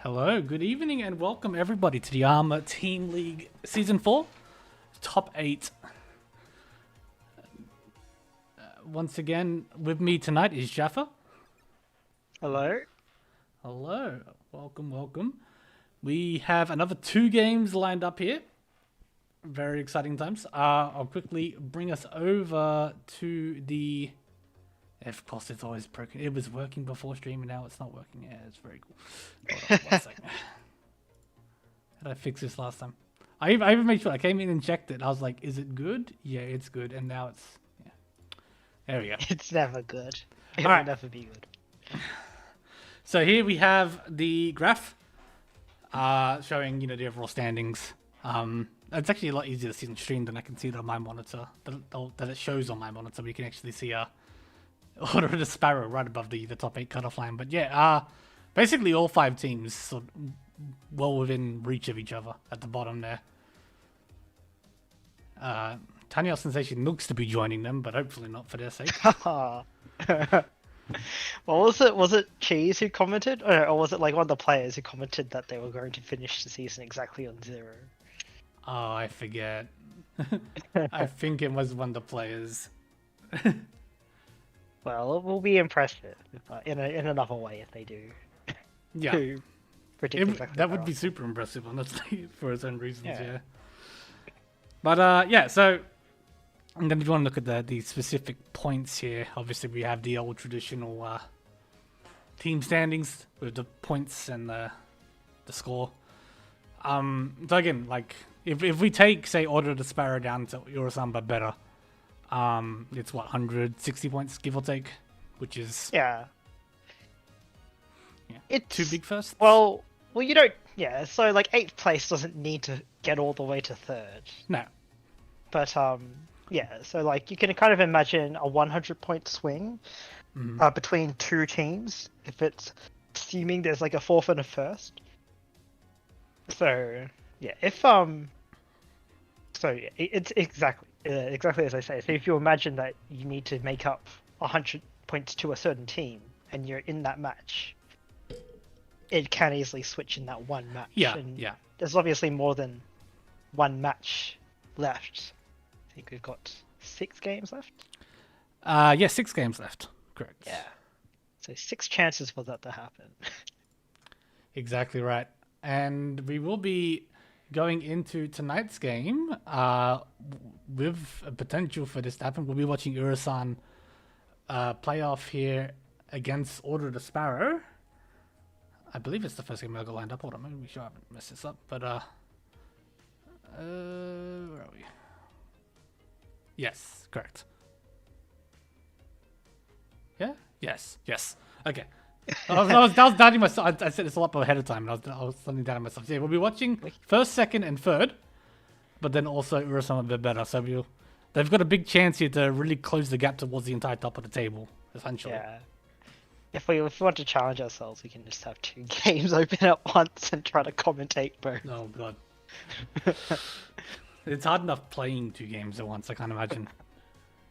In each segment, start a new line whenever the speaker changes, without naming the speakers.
Hello, good evening, and welcome everybody to the ARMA Team League Season 4, Top 8. Once again, with me tonight is Jaffa.
Hello.
Hello, welcome. We have another 2 games lined up here. Very exciting times. I'll quickly bring us over to the... Of course, it's always broken. It was working before stream, and now it's not working. Yeah, it's very cool. Hold on 1 second. How did I fix this last time? I even made sure I came in and checked it. I was like, is it good? Yeah, it's good. And now it's... Yeah. There we go.
It's never good. It
All
will
right.
never be good.
So here we have the graph showing, the overall standings. It's actually a lot easier to see on stream than I can see it on my monitor. That it shows on my monitor. We can actually see Order of the Sparrow right above the top 8 cutoff line. But yeah, basically all 5 teams sort of well within reach of each other at the bottom there. Tanya Sensation looks to be joining them, but hopefully not for their sake.
What was it? Was it Cheese who commented, or was it like one of the players who commented that they were going to finish the season exactly on 0?
Oh, I forget. I think it was one of the players.
Well, it will be impressive in another way if they do.
Yeah.
To predict exactly
That would be super impressive, honestly, for its own reasons, yeah. But, yeah, so... And then if you want to look at the specific points here, obviously we have the old traditional team standings with the points and the score. So again, like, if we take, say, Order of the Sparrow down to Urasamba better, it's what, 160 points, give or take, which is...
Yeah. It's
2 big firsts?
Well, you don't... Yeah, so, like, 8th place doesn't need to get all the way to 3rd.
No.
But, yeah, so like you can kind of imagine a 100-point swing between 2 teams if it's assuming there's like a 4th and a 1st. So yeah, it's exactly as I say. So if you imagine that you need to make up 100 points to a certain team and you're in that match, it can easily switch in that one match.
Yeah,
and
yeah.
There's obviously more than one match left. I think we've got 6 games left.
Yeah, 6 games left. Correct.
Yeah. So 6 chances for that to happen.
Exactly right. And we will be going into tonight's game with a potential for this to happen. We'll be watching Urasan playoff here against Order of the Sparrow. I believe it's the first game I got lined up. Hold on, let me make sure I haven't messed this up. But where are we? Yes, correct. Yeah? Yes. Okay. I was doubting myself. I said this a lot ahead of time, and I was suddenly doubting myself. So yeah, we'll be watching 1st, 2nd, and 3rd, but then also Urasama a bit better. So they've got a big chance here to really close the gap towards the entire top of the table, essentially.
Yeah. If we want to challenge ourselves, we can just have 2 games open at once and try to commentate both.
Oh, God. It's hard enough playing 2 games at once, I can't imagine.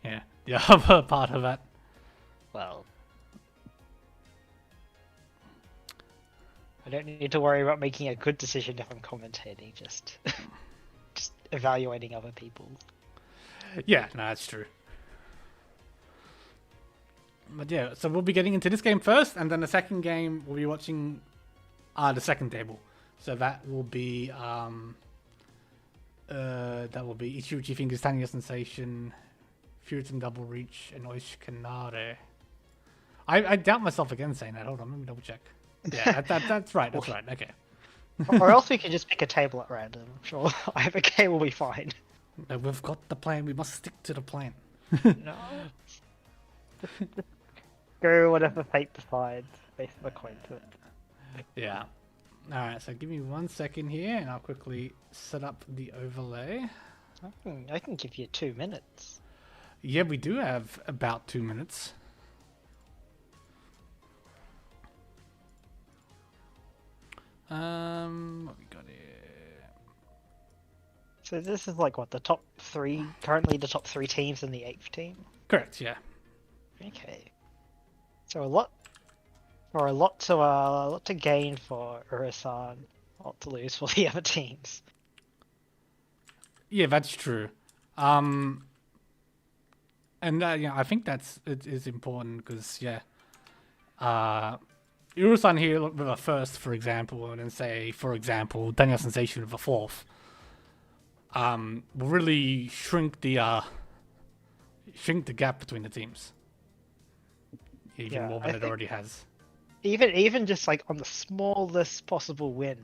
Yeah, the other part of that.
Well, I don't need to worry about making a good decision if I'm commentating, just evaluating other people.
Yeah, no, that's true. But yeah, so we'll be getting into this game first, and then the second game we'll be watching the second table. So that will be Ichiuchi Fingers, Tanya Sensation, Furitan Double Reach, and Oishikanare. I doubt myself again saying that. Hold on, let me double check. Yeah, that's right. That's right. Okay.
Or else we can just pick a table at random. I'm sure either game will be fine.
No, we've got the plan. We must stick to the plan.
No. Go whatever fate decides, based on the coin to it.
Yeah. Alright, so give me 1 second here, and I'll quickly set up the overlay.
I can give you 2 minutes.
Yeah, we do have about 2 minutes. What we got here?
So this is like what, the top 3, currently the top 3 teams in the 8th team?
Correct, yeah.
Okay. So a lot Or a lot to gain for Urasan, a lot to lose for the other teams.
Yeah, that's true. And I think it is important because Urusan here with a first, for example, and then say, for example, Daniel Sensation with a fourth, will really shrink the gap between the teams even
Yeah,
more
I
than it
think
already has.
even just like on the smallest possible win,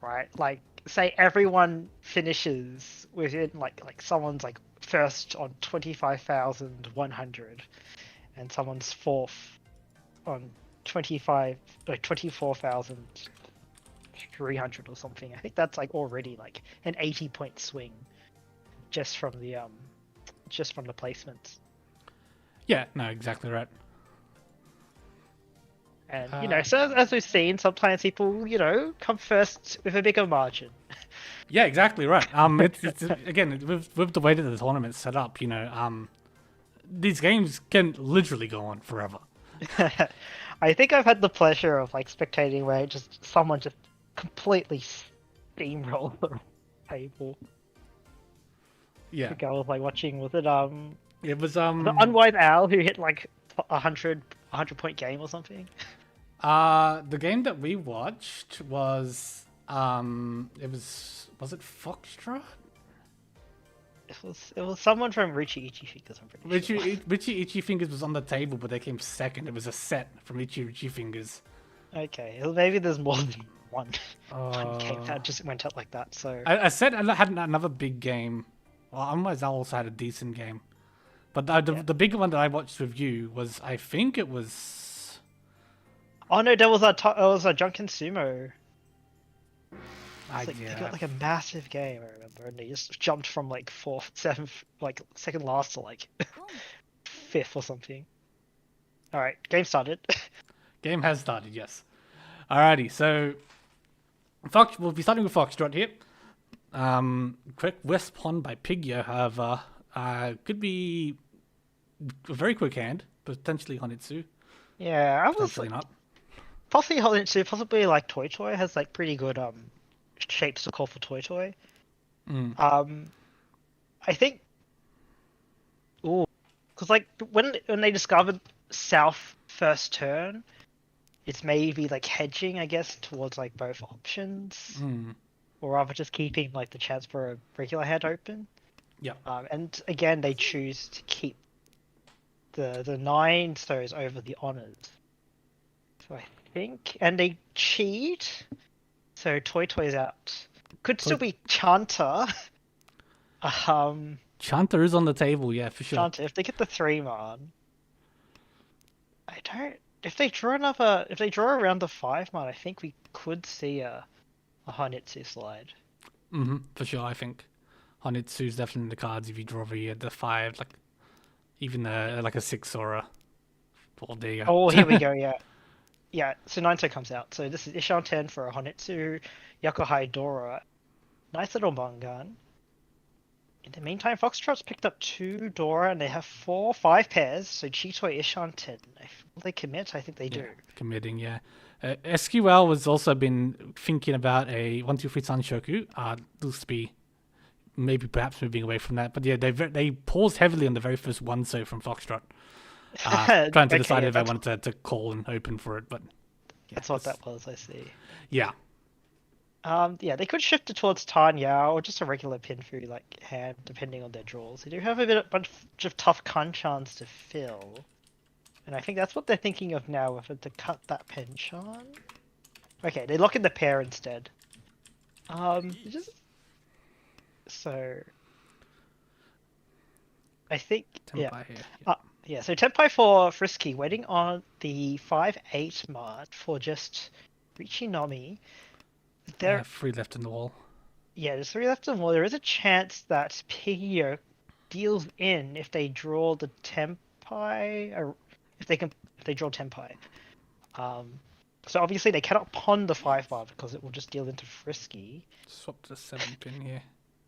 right? Like say everyone finishes within like someone's like first on 25,100 and someone's fourth on 25 like 24,300 or something. I think that's like already like an 80-point swing just from the placements.
Yeah, no, exactly right.
And
Uh,
so as we've seen, sometimes people come first with a bigger margin.
yeah, exactly right. It's again with the way that the tournament's set up, these games can literally go on forever.
I think I've had the pleasure of like spectating where someone just completely steamrolled the table. I
Yeah,
think I was like watching, was it
it was
the Unwise Owl who hit like 100 point game or something?
the game that we watched was was it Foxtrot?
It was someone from Richie Ichi Fingers, I'm pretty sure.
Richie Itchy Fingers was on the table, but they came second. It was a set from Itchy Fingers.
Okay, well, maybe there's more than one game
Uh,
that just went out like that. So
I said I had another big game. Well, otherwise I also had a decent game. But
yeah.
the bigger one that I watched with you was, I think it was...
Oh no, there was a Junkin Sumo. They
yeah.
got like a massive game, I remember, and they just jumped from like fourth, seventh, like second last to like fifth or something. All right, game started.
Game has started, yes. Alrighty, so we'll be starting with Foxtrot here. Quick West Pond by Pigya, however, could be a very quick hand, potentially Honitsu,
Yeah, I was
potentially
like
not.
possibly like Toy Toy has like pretty good shapes to call for Toy Toy.
Mm.
I think, ooh, because like when they discovered South first turn, it's maybe like hedging, I guess, towards like both options,
Mm.
or rather just keeping like the chance for a regular hand open.
Yeah.
And again, they choose to keep the nine stones over the honors. So I think, and they cheat. So Toy Toy's out. Could still be Chanter.
Chanter is on the table, yeah, for sure.
Chanter, if they get the 3-man, I don't. If they draw around the 5-man, I think we could see a Hanitsu slide.
For sure, I think Honitsu's definitely in the cards if you draw the 5, like even like a 6 or a... Well, there you go.
Oh, here we go, yeah. Yeah, so Naito comes out. So this is Ishan 10 for a Honitsu, Yakuhai Dora. Nice little Mangan. In the meantime, Foxtrot's picked up 2 Dora and they have 5 pairs. So Chitoy, Ishan 10. Will they commit? I think they do.
Committing, yeah. SQL has also been thinking about a 1-2-3 Sanshoku. Looks to be maybe perhaps moving away from that. But yeah, they paused heavily on the very first one so from Foxtrot. Trying to decide if I wanted to call and open for it, but yeah,
that's what that was. I see.
Yeah.
Yeah, they could shift it towards Tanya or just a regular pin through like hand, depending on their draws. They do have a bunch of tough Hanchans to fill, and I think that's what they're thinking of now, whether to cut that Penchan. Okay, they lock in the pair instead. So I think
Tempai here.
yeah, so Tempai for Frisky, waiting on the 5-8 mark for just Richinomi.
There 3 left in the wall.
Yeah, there's 3 left in the wall. There is a chance that Pigyo deals in if they draw the Tempai, or if they draw Tempai. So obviously they cannot pawn the 5-bar because it will just deal into Frisky.
Swap the 7 pin here.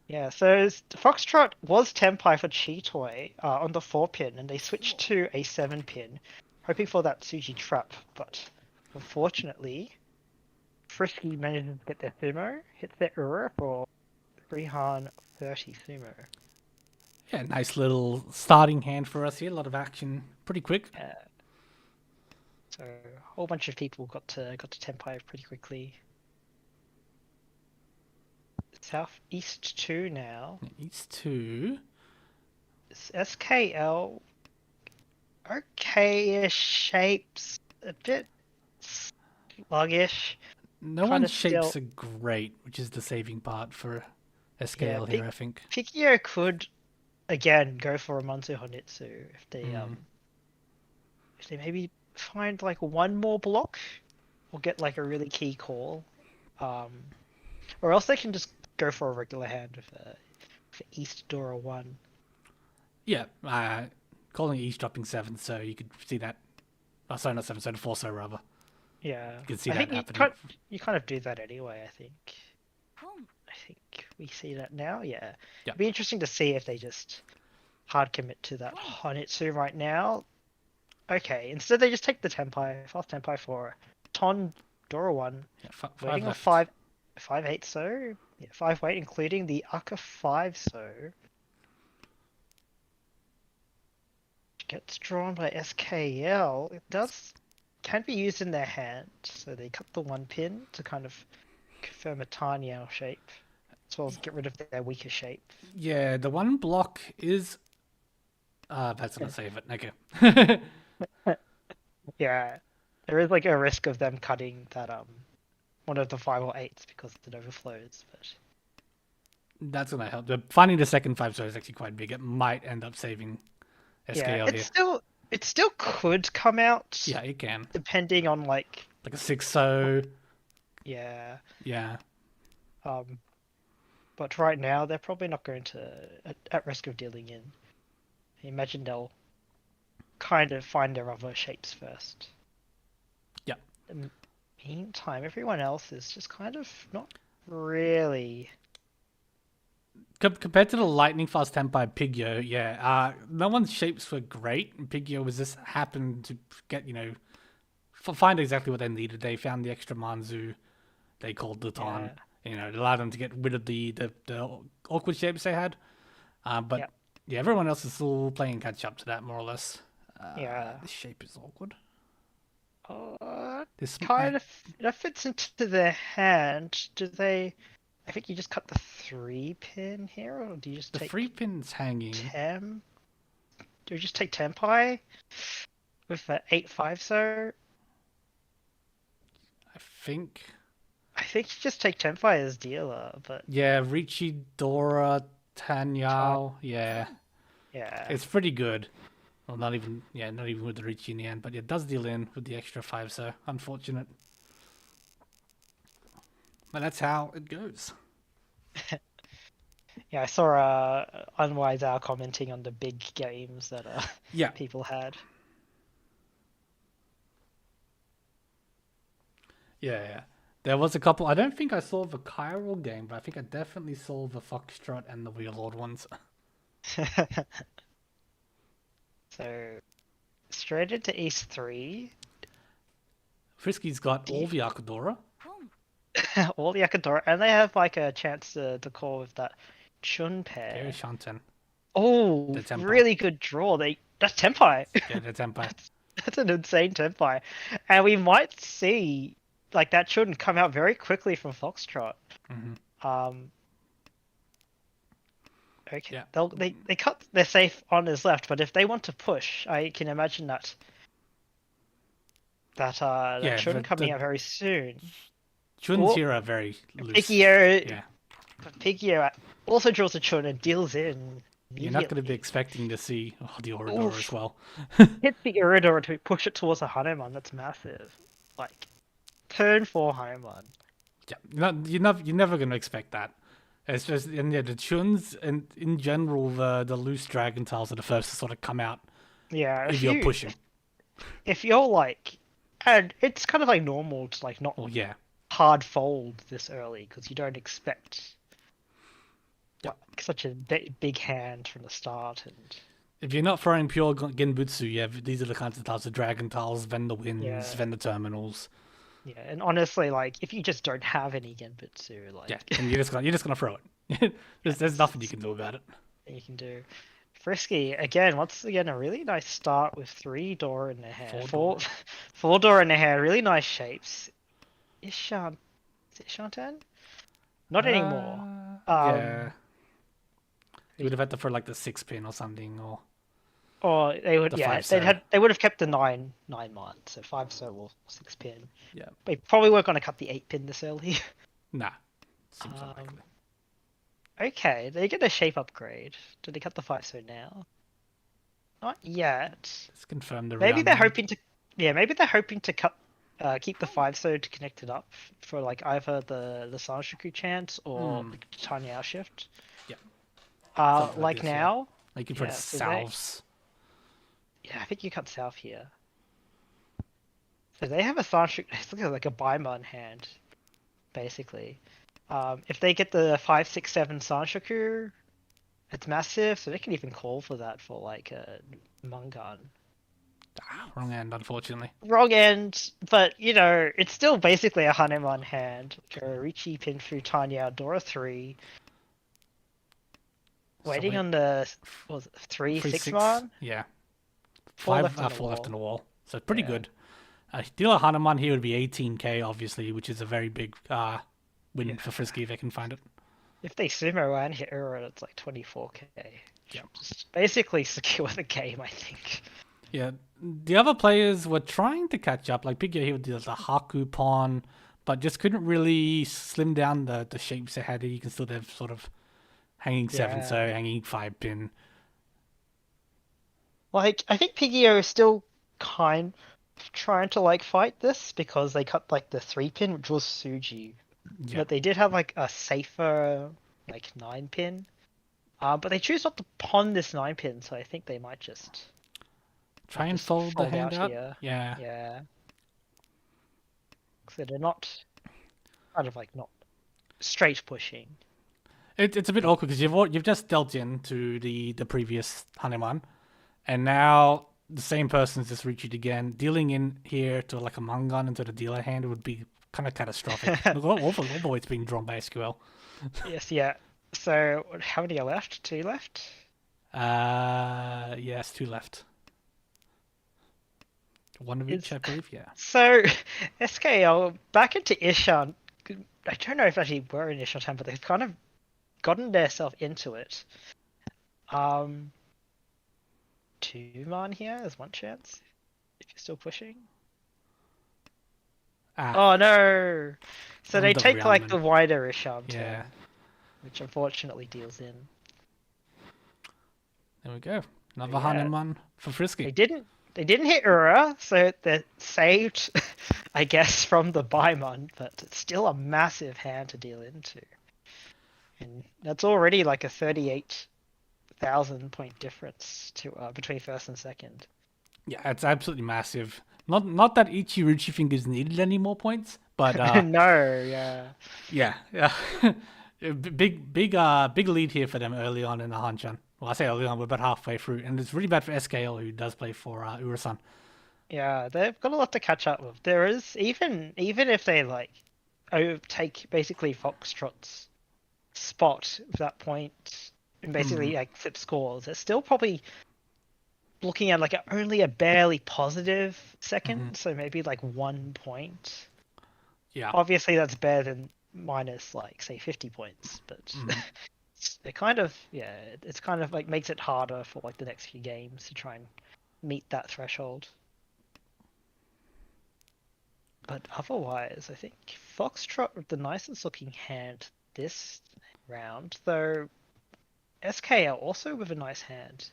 Yeah, so Foxtrot was Tempai for Chitoy on the 4 pin, and they switched to a 7 pin. hoping for that Suji trap, but unfortunately, Frisky manages to get their Sumo, hits their Ura for 330 Sumo.
Yeah, nice little starting hand for us here. A lot of action, pretty quick.
So a whole bunch of people got to Tenpai pretty quickly. Southeast 2 now.
East 2.
It's SKL. Okay-ish shapes. A bit sluggish.
No
Kinda
one's shapes
still-
are great, which is the saving part for SKL
Yeah,
here, I think.
Pikio could again go for a Mansu Honitsu if they maybe find like one more block or get like a really key call. Or else they can just go for a regular hand for East Dora 1.
Yeah, calling it eavesdropping 7, so you could see that. Oh, sorry, not 7, so 4, so rather.
Yeah.
You can see
I
that
think
happening.
you kind of do that anyway, I think. I think we see that now, yeah.
Yeah.
It'd be interesting to see if they just hard commit to that Honitsu right now. Okay, instead they just take the Tenpai, fast Tenpai for Ton Dora 1.
Yeah, 5
Waiting on
left.
5-8 so. Yeah, 5 weight, including the Aka 5 so. Gets drawn by SKL. It can be used in their hand, so they cut the 1 pin to kind of confirm a Tanyao shape, as well as get rid of their weaker shape.
Yeah, the one block is. That's gonna save it. Okay.
Yeah, there is like a risk of them cutting that one of the 5 or 8s because it overflows, but
That's gonna help. Finding the second 5 star is actually quite big. It might end up saving SKL
yeah,
here.
it still could come out.
Yeah, it can.
Depending on like
Like a 6 so.
yeah.
Yeah.
But right now they're probably not going to at risk of dealing in. I imagine they'll kind of find their other shapes first.
Yeah.
In the meantime, everyone else is just kind of not really.
Compared to the lightning fast Tenpai Pigyo, yeah, no one's shapes were great. Pigyo was just happened to get, find exactly what they needed. They found the extra Manzu. They called the Ton. It allowed them to get rid of the awkward shapes they had. But
Yep.
yeah, everyone else is still playing catch up to that, more or less.
Yeah.
This shape is awkward.
This kind of that fits into their hand. Do they? I think you just cut the 3 pin here, or do you just
the
take
3 pin's hanging?
Do you just take Tenpai with the 8-5 so?
I think.
I think you just take Tenpai as dealer, but
Yeah, Richie, Dora, Tanyao. Yeah.
yeah.
It's pretty good. Well, not even with the Richie in the end, but it does deal in with the extra 5, so unfortunate. But that's how it goes.
Yeah, I saw Unwise Owl commenting on the big games that
Yeah.
people had.
Yeah. There was a couple. I don't think I saw the Chiral game, but I think I definitely saw the Foxtrot and the Wheelord ones.
So, straight into East 3.
Frisky's got all the Akadora.
All the Akadora, and they have like a chance to call with that Chun pair.
Very Shanten.
Oh,
The Tenpai.
really good draw. That's Tenpai.
Yeah, the Tenpai.
That's an insane Tenpai. And we might see like that Chun come out very quickly from Foxtrot.
Mhm.
Okay.
Yeah.
They cut their safe on his left, but if they want to push, I can imagine that
Yeah,
Chun coming out very soon.
Chun's here are very loose.
Pigio,
Yeah.
Pigio also draws a Chun and deals in.
You're not going to be
immediately.
expecting to see the Orador
Oof.
as well.
Hit the Iridor to push it towards a Hanuman. That's massive. Like turn 4 Hanuman.
Yeah, you're never going to expect that. It's just, and yeah, the Chuns and in general, the loose dragon tiles are the first to sort of come out
Yeah,
if you're pushing.
If you're like, and it's kind of like normal to like not
Oh yeah,
hard fold this early because you don't expect
Yeah.
like, such a big hand from the start, and
If you're not throwing pure Genbutsu, yeah, these are the kinds of tiles: the Dragon tiles, Vendor Winds,
Yeah,
Vendor Terminals.
yeah, and honestly, like if you just don't have any Genbutsu,
Yeah,
like
then you're just gonna throw it.
yeah,
There's nothing you can do about it.
you can do. Frisky again. Once again, a really nice start with 3 door in the hair,
4 door.
4 door in the hair. Really nice shapes. Ishan, is it Shantan? Not anymore.
Yeah. You
Who-
would have had to throw like the 6 pin or something, or
or they would,
the
yeah,
5 so.
they would have kept the 9 mark, so 5 so or 6 pin.
Yeah.
They probably weren't going to cut the 8 pin this early.
Nah. Seems
Um,
unlikely.
okay, they get a shape upgrade. Do they cut the 5 so now? Not yet.
Let's confirm the
Maybe
round.
they're hoping to, yeah, maybe they're hoping to keep the 5 so to connect it up for like either the Sanshoku chance or the Tanya shift.
Yeah. Something
Like
this, yeah.
now,
Like you put
yeah, so they-
salves.
yeah, I think you cut south here. So they have a Sanshoku, it's like a Baimon hand, basically. If they get the 5, 6, 7 Sanshoku, it's massive, so they can even call for that for like a Mungan.
Wrong end, unfortunately.
Wrong end, but you know, it's still basically a Hanemon hand. Richi Pinfu Tanya Dora 3. Waiting
Somewhere-
on the was it 3,
3,
6
6.
man?
Yeah.
4
Five,
left on the
four left on
wall.
the wall. So pretty
Yeah.
good. Deal a Hanuman here would be 18k, obviously, which is a very big win for Frisky if they can find it.
If they sumo and hit Ura, it's like 24k.
Yeah.
Just basically secure the game, I think.
Yeah, the other players were trying to catch up. Like Piggy here did the Haku pawn, but just couldn't really slim down the shapes they had. You can still have sort of hanging 7 so,
Yeah.
hanging 5 pin.
Like, I think Pigio is still kind of trying to like fight this because they cut like the 3 pin, which was Suji.
Yeah,
But they did have like a safer like 9 pin. But they choose not to pawn this 9 pin, so I think they might just
try and
just
fold the
fold
hand
out
out.
here.
Yeah.
Yeah. So they're not kind of like not straight pushing.
It's a bit awkward because you've just dealt into the previous Hanuman, and now the same person's just reached it again. Dealing in here to like a Mangan into the dealer hand would be kind of catastrophic. Look, all the way it's being drawn by SQL.
Yes, yeah. So how many are left? 2 left?
Yes, 2 left. One of each, I believe. Yeah.
So SKL back into Ishan. I don't know if actually we're in Ishan time, but they've kind of gotten themselves into it. 2-man here, there's one chance. If you're still pushing. Oh no! So they
the
take like the
Rianman.
wider Ishan
Yeah.
turn, which unfortunately deals in.
There we go. Another
Yeah.
Hanuman for
They
Frisky.
didn't hit Ura, so they're saved, I guess, from the Baimon, but it's still a massive hand to deal into. And that's already like a 38,000 point difference to between first and second.
Yeah, it's absolutely massive. Not that Ichiruchi fingers needed any more points, but
No, yeah.
yeah. Big lead here for them early on in the Hanchan. Well, I say early on, we're about halfway through, and it's really bad for SKL, who does play for Urasan.
Yeah, they've got a lot to catch up with. There is even if they like take basically Foxtrot's spot at that point and basically like flip scores, they're still probably looking at like only a barely positive second, so maybe like 1 point.
Yeah.
Obviously, that's better than minus like say 50 points, but it kind of it's kind of like makes it harder for like the next few games to try and meet that threshold. But otherwise, I think Foxtrot with the nicest looking hand this round, though SKL also with a nice hand.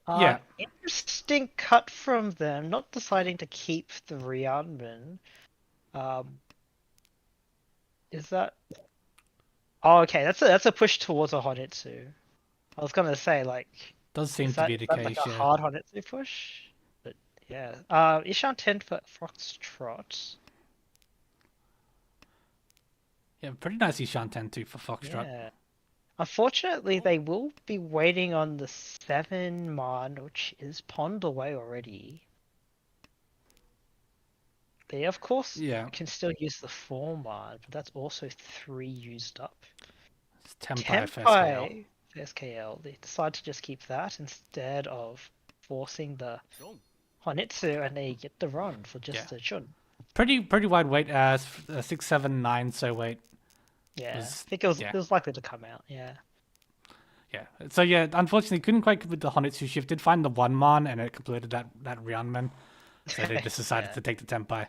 Yeah.
Interesting cut from them, not deciding to keep the Rianman. Is that? Oh, okay. That's a push towards a Honitsu. I was gonna say like,
Does seem
is
to
that,
be the
is that
case,
like a
yeah.
hard Honitsu push? But yeah. Ishan 10 for Foxtrot.
Yeah, pretty nice Ishan 10 too for Foxtrot.
Yeah. Unfortunately, they will be waiting on the 7 man, which is pond away already. They, of course,
Yeah,
can still use the 4 man, but that's also 3 used up.
it's Tempai for SKL.
Tempai for SKL, they decide to just keep that instead of forcing the Honitsu, and they get the run for
Yeah,
just a Chun.
pretty wide weight as 679. So weight
Yeah,
was
I think it
yeah
was likely to come out. Yeah.
yeah. So yeah, unfortunately couldn't quite complete the Honitsu shift. Did find the one man and it completed that Ryanman. So they just decided
Yeah.
to take the Tempai.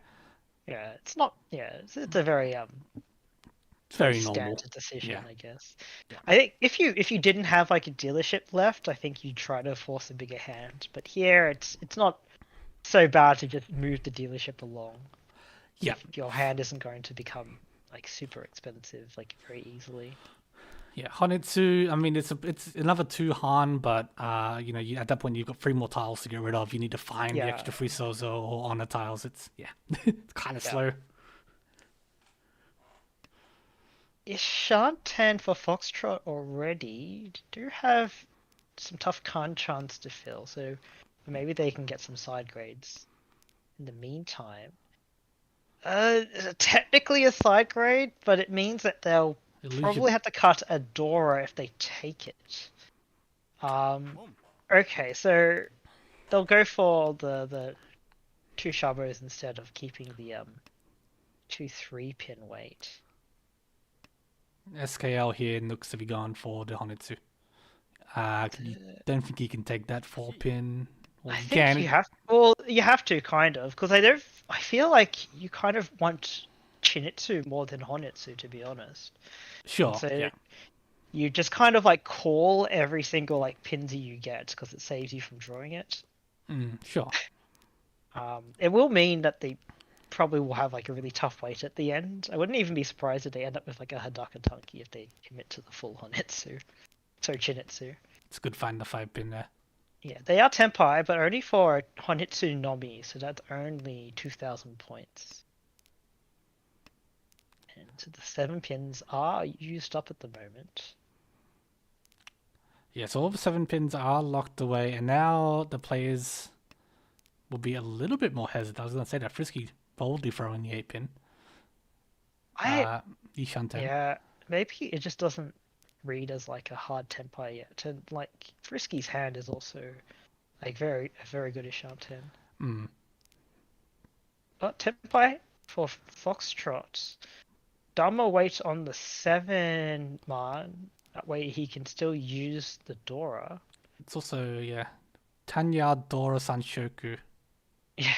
Yeah. It's not. Yeah. It's a very
It's
very
very normal.
standard decision,
Yeah.
I guess.
Yeah.
I think if you didn't have like a dealership left, I think you'd try to force a bigger hand. But here, it's not so bad to just move the dealership along
Yeah.
if your hand isn't going to become like super expensive like very easily.
Yeah, Honitsu. I mean, it's another two Han, but at that point you've got three more tiles to get rid of. You need to find the
Yeah.
extra three Sozo or honor tiles. It's it's kind of
Yeah.
slow.
Is Shantan for Foxtrot already? Do have some tough Hanchans to fill, so maybe they can get some side grades in the meantime. Technically a side grade, but it means that they'll
Illusion.
probably have to cut a Dora if they take it. Um, okay, so they'll go for the two Shabos instead of keeping the 2 3 pin weight.
SKL here looks to be gone for the Honitsu. You don't think you can take that 4 pin? Or
I
you
think you
can.
have. Well, you have to kind of because I don't. I feel like you kind of want Chinitsu more than Honitsu, to be honest. And
Sure.
so
Yeah.
you just kind of like call every single like pinsy you get because it saves you from drawing it.
Sure.
It will mean that they probably will have like a really tough weight at the end. I wouldn't even be surprised if they end up with like a Hadaka Tanki if they commit to the full Honitsu. So Chinitsu.
It's good find the 5 pin there.
Yeah, they are Tenpai, but only for Honitsu Nomi, so that's only 2,000 points. And the 7 pins are used up at the moment.
Yeah, so all the 7 pins are locked away, and now the players will be a little bit more hesitant. I was going to say that Frisky boldly throwing the 8 pin.
I
Ishan 10.
Yeah, maybe it just doesn't read as like a hard Tenpai yet. And like Frisky's hand is also like a very good Isham 10.
Mm.
But Tenpai for Foxtrot. Dama waits on the 7 man. That way he can still use the Dora.
It's also, yeah, Tanya Dora Sanshoku.
Yeah.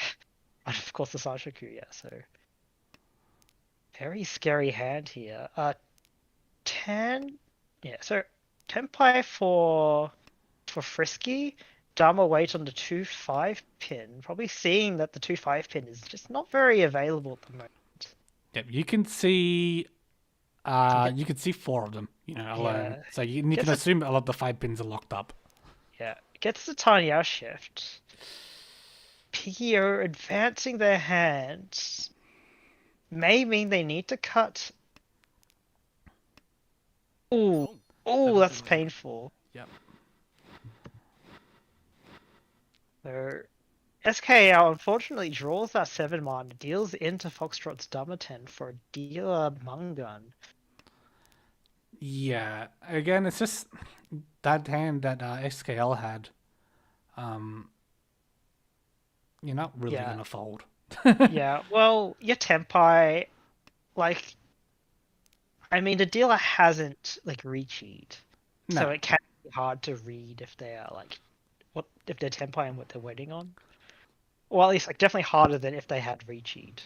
And of course the Sashaku, yeah, so very scary hand here. 10 yeah, so Tenpai for Frisky, Dama wait on the 2 5 pin, probably seeing that the 2 5 pin is just not very available at the moment.
Yep, you can see
Get-
you can see four of them, alone.
yeah.
So you can
Gets a
assume a lot of the 5 pins are locked up.
yeah. Gets the tiny out shift. PO advancing their hands may mean they need to cut. Ooh, ooh, that's painful.
Yep.
So SKL unfortunately draws that 7 mana, deals into Foxtrot's Damaten for a dealer Mungun.
Yeah. Again, it's just that hand that SKL had. You're not really
Yeah.
gonna fold.
Yeah, well, your Tenpai, like, I mean, the dealer hasn't like recheat, so
No.
it can be hard to read if they are like, what if they're Tenpai and what they're waiting on. Well, at least like definitely harder than if they had recheat.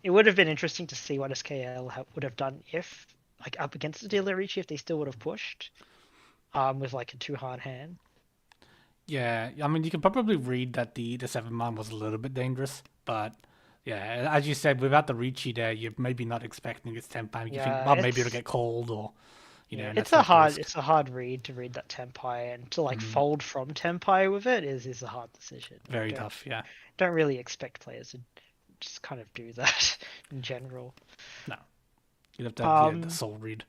It would have been interesting to see what SKL would have done if like up against the dealer recheat if they still would have pushed, with like a 2 hard hand.
Yeah, I mean, you can probably read that the 7 man was a little bit dangerous, but yeah, as you said, without the Ricci there, you're maybe not expecting its 10 pin. You think,
Yeah,
well, maybe it'll get cold, or
yeah,
and that's not the risk.
it's a hard read to read that Tenpai and to like fold from Tenpai with it is a hard decision. Like,
Very tough, yeah.
Don't really expect players to just kind of do that in general.
No, you'd have to have the
Um,
soul read.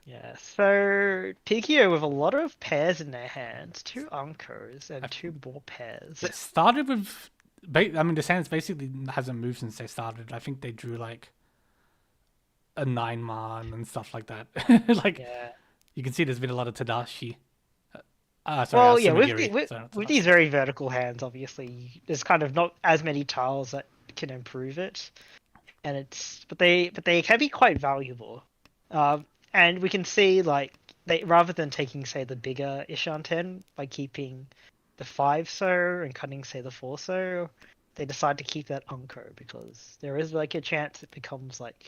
Yeah, so Pigio with a lot of pairs in their hands, two Uncos and
I-
two more pairs.
It started with. I mean, the Sands basically hasn't moved since they started. I think they drew like a 9-man and stuff like that. Like,
Yeah.
you can see there's been a lot of Tadashi. Sorry,
Well, yeah,
Sumigiri. Sorry, not
with these
Tadashi.
very vertical hands, obviously, there's kind of not as many tiles that can improve it, and but they can be quite valuable. And we can see like they rather than taking say the bigger Ishan 10 by keeping the 5 so and cutting say the 4 so, they decide to keep that Unco because there is like a chance it becomes like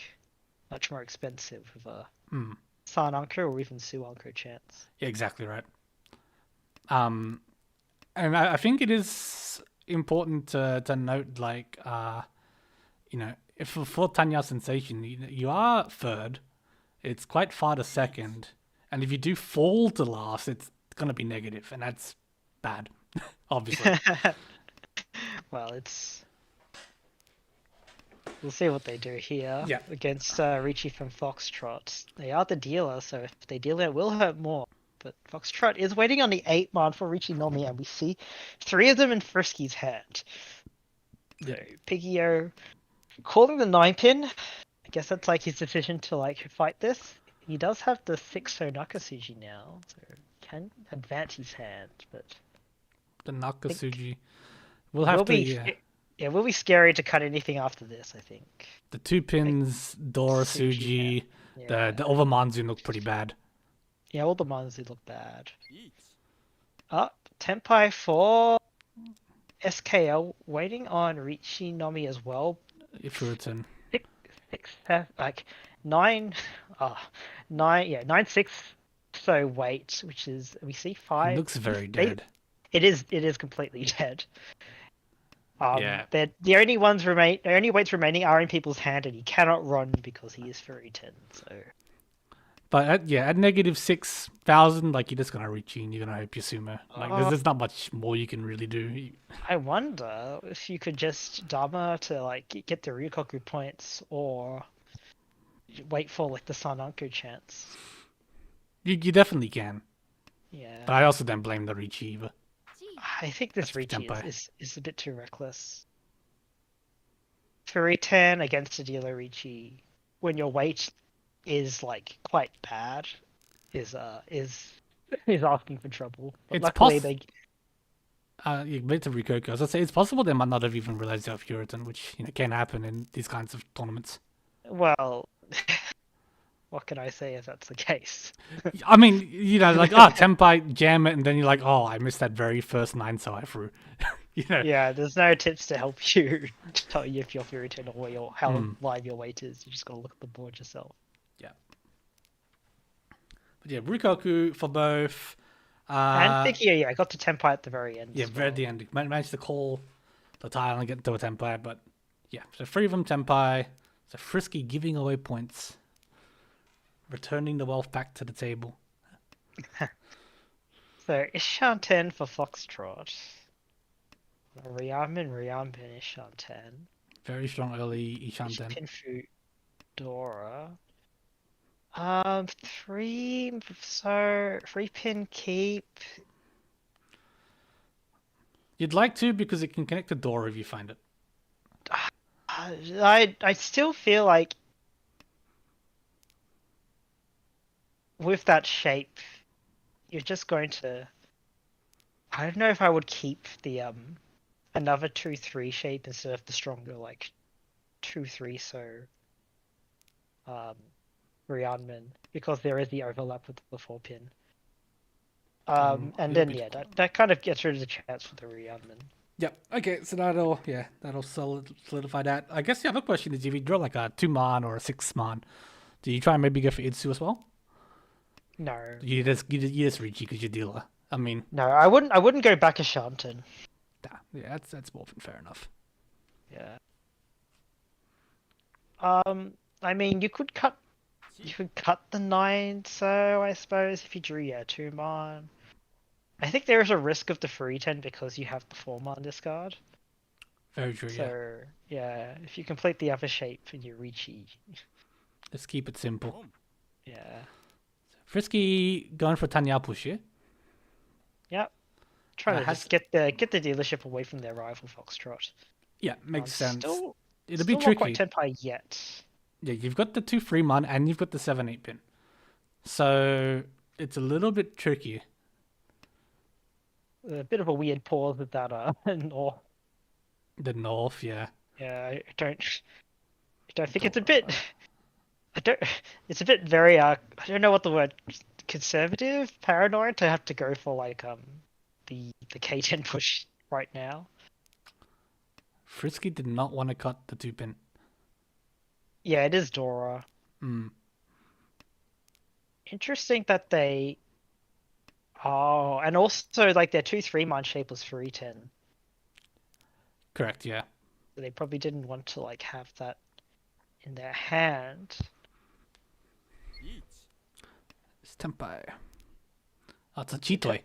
much more expensive with a
Hmm.
San Unco or even Su Unco chance.
Yeah, exactly right. And I think it is important to note, like, if for Tanya Sensation, you are third, it's quite far to second, and if you do fall to last, it's gonna be negative, and that's bad, obviously.
Well, we'll see what they do here
Yeah.
against Richie from Foxtrot. They are the dealer, so if they deal it will hurt more. But Foxtrot is waiting on the 8-man for Richie Nomi, and we see 3 of them in Frisky's hand. So Pigio calling the 9-pin. I guess that's like his decision to like fight this. He does have the 6 so Nakasuji now, so can advance his hand, but
The
I think
Nakasuji. We'll
it
have
will
to,
be
yeah.
it will be scary to cut anything after this, I think.
The 2
Like
pins, Dora
Suji,
Suji,
yeah.
the other Monsoon look pretty bad.
Yeah, all the Monzi look bad. Up, Tenpai for SKL, waiting on Richie Nomi as well.
If you're return.
Six, six, like nine, nine, yeah, 9-6. So wait, which is we see
He
5.
looks very
They,
dead.
it is completely dead.
Yeah.
The only ones remain, the only weights remaining are in people's hand, and he cannot run because he is furry 10. So
But at negative 6,000, like, you're just gonna reach in, you're gonna hope you sumo. Like,
uh,
there's not much more you can really do.
I wonder if you could just Dama to like get the Ryukoku points or wait for like the Sananko chance.
You definitely can.
Yeah.
But I also don't blame the Richi either.
I think this
That's the
Ricci
tempo.
is a bit too reckless. Furry 10 against a dealer Ricci when your weight is like quite bad is is asking for trouble. But
It's
luckily
poss-
they
You made to Rikoku. I was gonna say it's possible they might not have even realized they have Puritan, which can happen in these kinds of tournaments.
well what can I say if that's the case?
I mean, like Tenpai jam it, and then you're like, oh, I missed that very first 9, so I threw.
Yeah, there's no tips to help you to tell you if you're Fury 10 or how live your weight is. You just gotta look at the board yourself.
Yeah. But yeah, Rikoku for both.
And Vicky, yeah, I got to Tenpai at the very end.
Yeah,
as
very at
well.
the end. Managed to call the tile and get into a Tenpai, but yeah, so 3 of them Tenpai. So Frisky giving away points. Returning the wealth back to the table.
So Ishan 10 for Foxtrot. Ryamen, Ishan 10.
Very strong early Ishan Den.
Pinfu, Dora. 3 pin keep.
You'd like to because it can connect to Dora if you find it.
I still feel like with that shape, you're just going to. I don't know if I would keep the another 2-3 shape instead of the stronger like 2-3 so Ryanman because there is the overlap with the 4 pin. And then yeah, that kind of gets rid of the chance for the Ryanman.
Yep. Okay, so that'll solidify that. I guess the other question is if you draw like a 2-man or a 6-man, do you try and maybe go for Itsu as well?
No.
You just reach because you're dealer. I mean,
No, I wouldn't go back a Shanton.
yeah, that's more than fair enough.
Yeah. I mean, you could cut the 9, so I suppose if you drew 2-man. I think there is a risk of the free 10 because you have the 4-man discard.
Very true.
So yeah, if you complete the other shape and you reach
Let's keep it simple.
yeah.
So Frisky going for Tanya push here.
Yep. Trying to
has-
just get the dealership away from their rival Foxtrot.
Yeah, makes sense.
Still
It'll be
not
tricky.
quite Tenpai yet.
Yeah, you've got the 2 free mon and you've got the 7-8 pin. So it's a little bit tricky.
A bit of a weird pause with that North.
The North, yeah.
Yeah, I don't think it's a bit. It's a bit very. I don't know what the word. Conservative, paranoid to have to go for like the K10 push right now.
Frisky did not want to cut the 2 pin.
Yeah, it is Dora. Interesting that they. Oh, and also like their 2-3 mine shape was free 10.
Correct, yeah.
So they probably didn't want to like have that in their hand.
It's Tenpai. Oh, it's a Chitoi.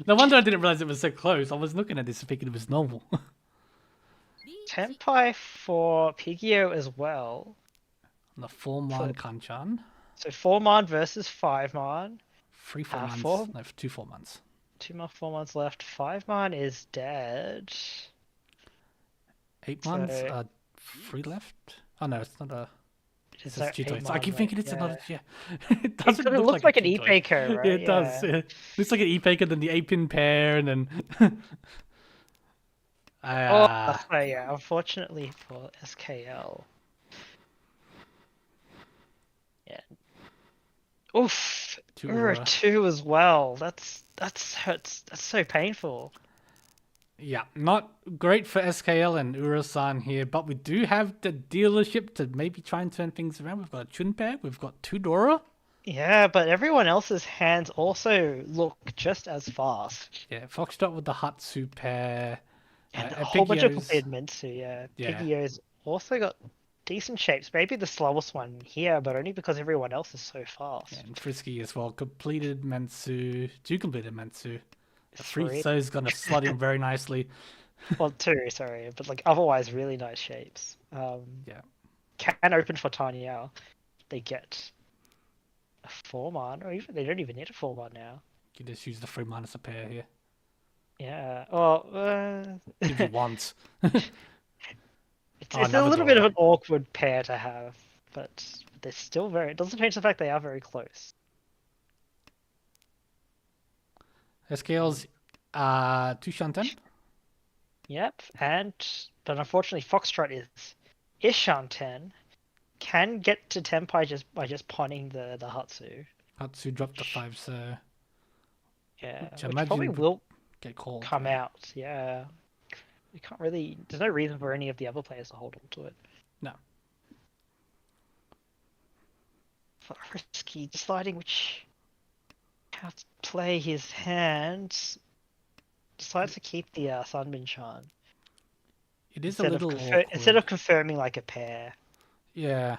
No wonder I didn't realize it was so close. I was looking at this thinking it was normal.
Tenpai for Pigio as well.
The 4-mon Kanchan.
So 4-mon versus 5-mon.
3 4-mons. No, 2 4-mons.
2 more 4-mons left. 5-mon is dead.
8-mons
So-
are 3 left. Oh no, it's not a.
It's
It's Chitoi. So I
8-mon,
keep
right?
thinking it's
Yeah.
another. Yeah. It doesn't
It
look
looks like
a
an
Chitoi.
E-Paker, right?
Yeah, it does.
Yeah.
Looks like an E-Paker, then the 8-pin pair, and then.
Oh, yeah. Unfortunately for SKL. Yeah. Oof.
2
Ura 2 as well. That's hurts. That's so painful.
Yeah, not great for SKL and Ura-san here, but we do have the dealership to maybe try and turn things around. We've got a Chun pair, we've got 2 Dora.
Yeah, but everyone else's hands also look just as fast.
Yeah, Foxtrot with the Hatsu pair.
And a whole bunch of
Pigio's-
played Minsu, yeah.
Yeah.
Pigio's also got decent shapes. Maybe the slowest one here, but only because everyone else is so fast.
Yeah, and Frisky as well. Completed Mansu. 2 completed Mansu. The 3
Three.
So's gonna slot in very nicely.
Well, 2, sorry, but like otherwise really nice shapes.
Yeah.
Can open for Tanya. They get a 4-man, or even they don't even need a 4-man now.
You can just use the 3 minus a pair here.
Yeah. Well,
If you want.
it's a
another
little bit of
Dora.
an awkward pair to have, but they're still very. It doesn't change the fact they are very close.
SKL's 2 Shanten.
Yep, but unfortunately Foxtrot is Ishan-10 can get to Tenpai just by just punning the Hatsu.
Hatsu dropped the 5, so
Yeah,
Which
which
I imagine
probably
would
will
get called.
come out. Yeah, you can't really. There's no reason for any of the other players to hold on to it.
No.
Risky deciding how to play his hand. Decides to keep the Sunbin-chan
It is a little
instead
awkward.
of confirming like a pair.
Yeah.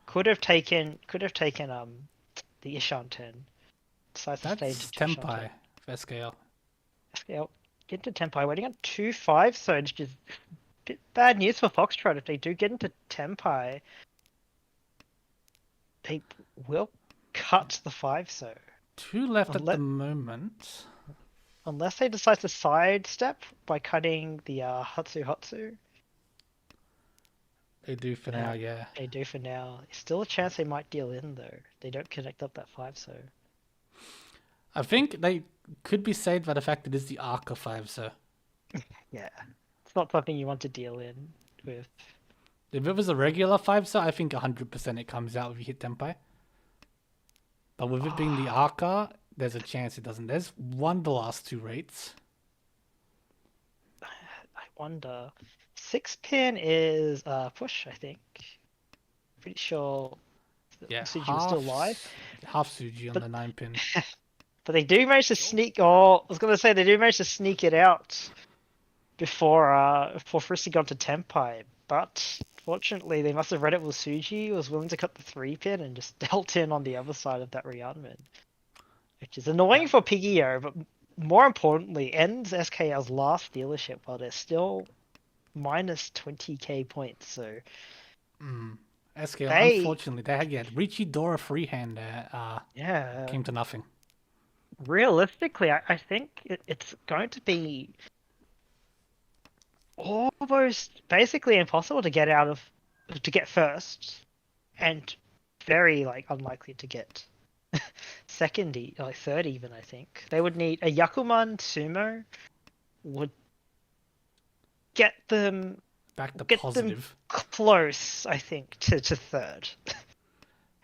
Could have taken the Ishan-10. Decides to stay
That's
into
Tenpai for SKL.
SKL get into Tenpai, waiting on 2-5, so it's just bit bad news for Foxtrot. If they do get into Tenpai, they will cut the 5, so
2 left at the
Unless-
moment.
unless they decide to sidestep by cutting the Hatsu,
They do for
Yeah.
now, yeah.
they do for now. Still a chance they might deal in though. They don't connect up that 5, so
I think they could be saved by the fact that it is the Arca 5, so
yeah, it's not something you want to deal in with.
if it was a regular 5, so I think 100% it comes out if you hit Tenpai. But with it being the Arca, there's a chance it doesn't. There's one of the last 2 rates.
I wonder. 6-pin is push, I think. Pretty sure
Yeah,
Suji was still alive.
Half Suji on
But-
the 9-pin.
But they do manage to sneak. Oh, I was gonna say they do manage to sneak it out before Frisky got to Tenpai. But fortunately, they must have read it was Suji was willing to cut the 3-pin and just dealt in on the other side of that Ryanman, which is annoying for Pigio. But more importantly, ends SKL's last dealership while they're still minus 20k points. So
SKL,
They,
unfortunately, they had Richie Dora freehand there.
yeah,
Came to nothing.
realistically, I think it's going to be almost basically impossible to get out of to get first, and very like unlikely to get second, like third even. I think they would need a Yakuman sumo would get them
Back to
get them
positive.
close, I think, to third.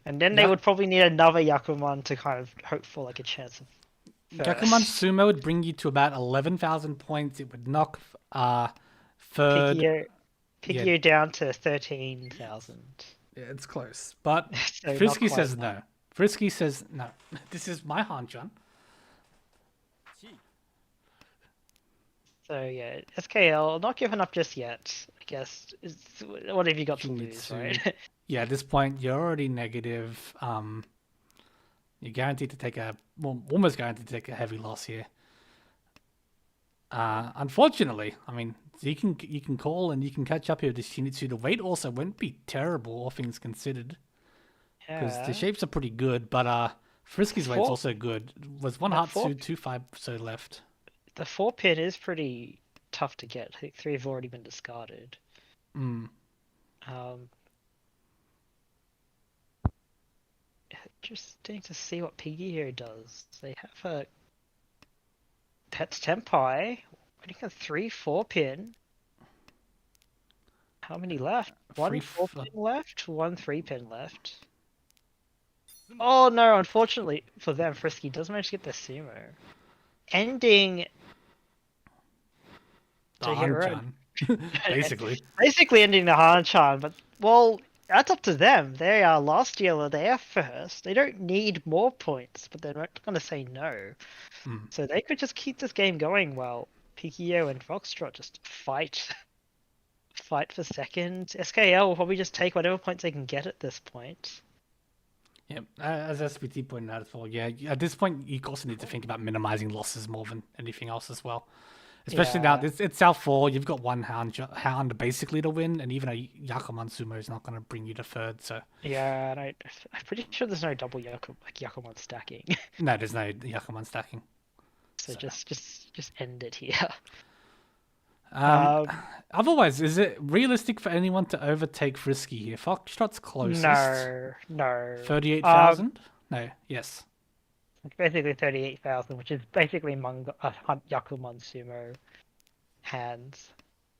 And then they
Yeah,
would probably need another Yakuman to kind of hope for like a chance of
Gakuman
first.
Sumo would bring you to about 11,000 points. It would knock third.
Picchio
Yeah,
Picchio down to 13,000.
yeah, it's close. But
So not
Frisky
quite
says
enough.
no. Frisky says no. This is my Hanchan.
So yeah, SKL not giving up just yet. I guess what have you got to lose, right?
Yeah, at this point, you're already negative. You're guaranteed to take almost guaranteed to take a heavy loss here. Unfortunately, I mean, you can call and you can catch up here with the Shinichi. The weight also won't be terrible, all things considered, because the
Yeah.
shapes are pretty good. But Frisky's weight's
Four
also good. Was one
that
heart
four
suit, 2-5 so left.
the 4 pin is pretty tough to get. I think 3 have already been discarded.
Mm.
Um, interesting to see what Piggy here does. They have a Pets Tempai. Winning a 3-4 pin. How many left?
Free.
One 4 pin left, one 3 pin left. Oh no, unfortunately for them, Frisky does manage to get the sumo. Ending
The
to hit road.
Hanchan, basically.
Basically ending the Hanchan, but well, that's up to them. They are last year, they are first. They don't need more points, but they're not going to say no.
Mm.
So they could just keep this game going while Pikio and Foxtrot just fight for second. SKL will probably just take whatever points they can get at this point.
Yeah, as SPT pointed out as well. Yeah, at this point, you also need to think about minimizing losses more than anything else as well. Especially now,
Yeah,
it's South 4, you've got one hound basically to win, and even a Yakuman Sumo is not going to bring you to third, so...
yeah, and I'm pretty sure there's no double Yakuman stacking.
No, there's no Yakuman stacking.
So
So,
just end it here.
um, otherwise, is it realistic for anyone to overtake Frisky here? Foxtrot's closest.
No.
38,000? No, yes.
It's basically 38,000, which is basically Yakuman Sumo hands.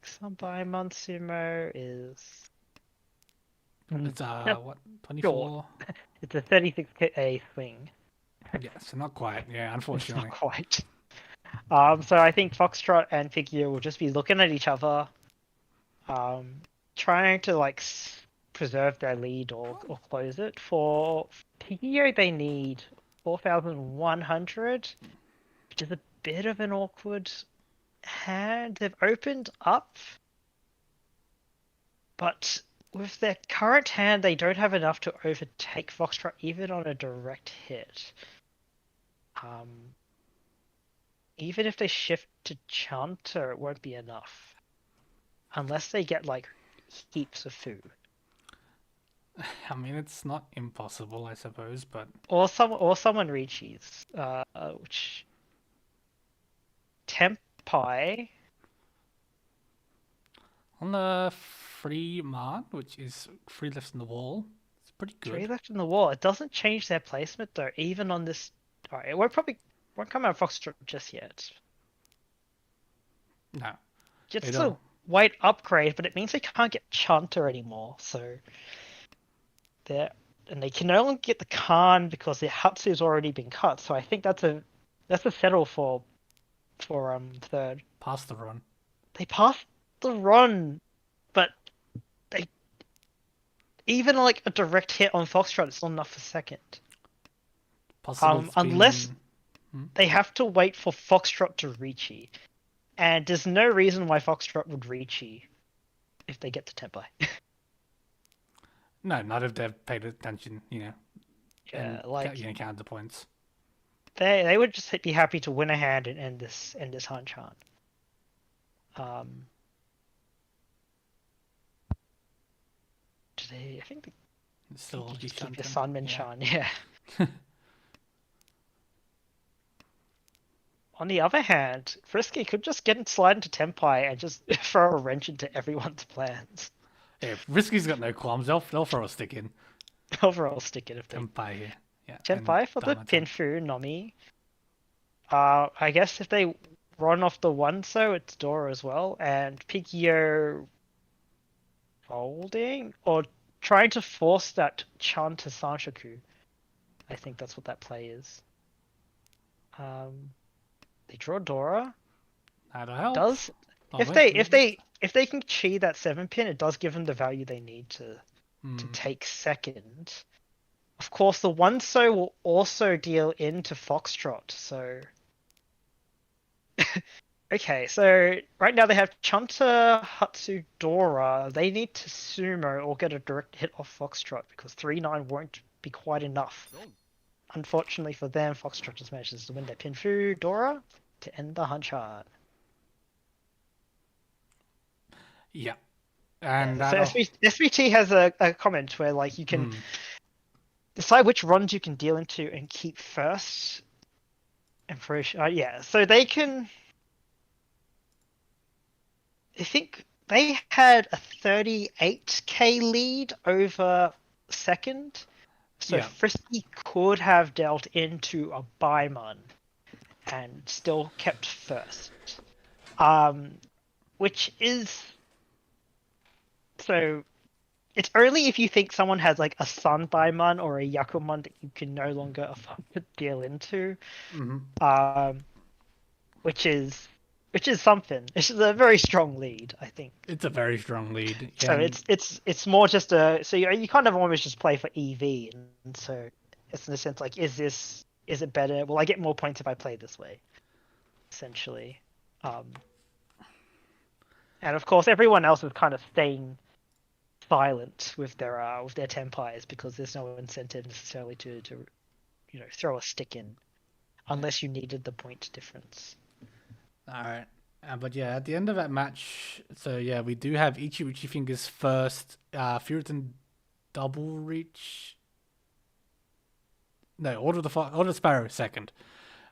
Sambai Monsumo is
It's,
just
what,
short.
24?
It's a 36k swing.
Yeah, so not quite, yeah,
It's
unfortunately.
not quite. So I think Foxtrot and Figure will just be looking at each other, trying to like preserve their lead or close it. For Figure, they need 4,100, which is a bit of an awkward hand. They've opened up, but with their current hand, they don't have enough to overtake Foxtrot even on a direct hit. Even if they shift to Chanter, it won't be enough. Unless they get like heaps of food.
I mean, it's not impossible, I suppose, but...
Or someone reaches. Which Tempai.
On the free mark, which is 3 left in the wall, it's pretty good.
3 left in the wall. It doesn't change their placement though, even on this. Alright, it won't come out of Foxtrot just yet.
No.
Just
They
a
don't.
white upgrade, but it means they can't get Chanter anymore, so and they can only get the Khan because their Hatsu's already been cut, so I think that's a settle for third.
Pass the run.
They passed the run, but they even like a direct hit on Foxtrot, it's not enough for second.
Possible
Unless
Hmm?
they have to wait for Foxtrot to reachy. And there's no reason why Foxtrot would reachy if they get to Tempai.
No, not if they've paid attention,
Yeah,
and
like
count the points.
they would just be happy to win a hand and end this Hanchan. Do they? I think
Still
You just keep your
Shantan.
Sunman Chan, yeah. On the other hand, Frisky could just slide into Tenpai and just throw a wrench into everyone's plans.
Yeah, Risky's got no qualms. They'll throw a stick in.
Overall, stick it if they.
Tenpai here. Yeah. And
Tenpai for the
Dharma-chan.
Pinfu Nomi. I guess if they run off the one, so it's Dora as well, and Pikio folding or trying to force that Chan to Sanshoku. I think that's what that play is. They draw Dora.
That'll help.
Does
Oh,
if
wait,
they can chi that 7-pin, it does give them the value they need to take second. Of course, the one so will also deal into Foxtrot. So okay, so right now they have Chunta, Hatsu, Dora. They need to sumo or get a direct hit off Foxtrot because 3-9 won't be quite enough. Unfortunately for them, Foxtrot just manages to win their Pinfu Dora to end the Hanchan.
Yeah. And
So SBT has a comment where like you can
Hmm.
decide which runs you can deal into and keep first. And for yeah, so they can. I think they had a 38k lead over second, so
Yeah.
Frisky could have dealt into a Baiman and still kept first. Which is so. It's only if you think someone has like a Sun Baiman or a Yakuman that you can no longer afford to deal into. Which is something. It's a very strong lead, I think.
It's a very strong lead. Yeah,
So it's more just so you kind of almost just play for EV, and so it's in a sense like is it better? Will I get more points if I play this way? Essentially, and of course everyone else is kind of staying silent with their Tenpais because there's no incentive necessarily to throw a stick in unless you needed the point difference.
All right. But yeah, at the end of that match, so yeah, we do have Ichi Fingers first, Furitan double reach. No, Order of the Sparrow second,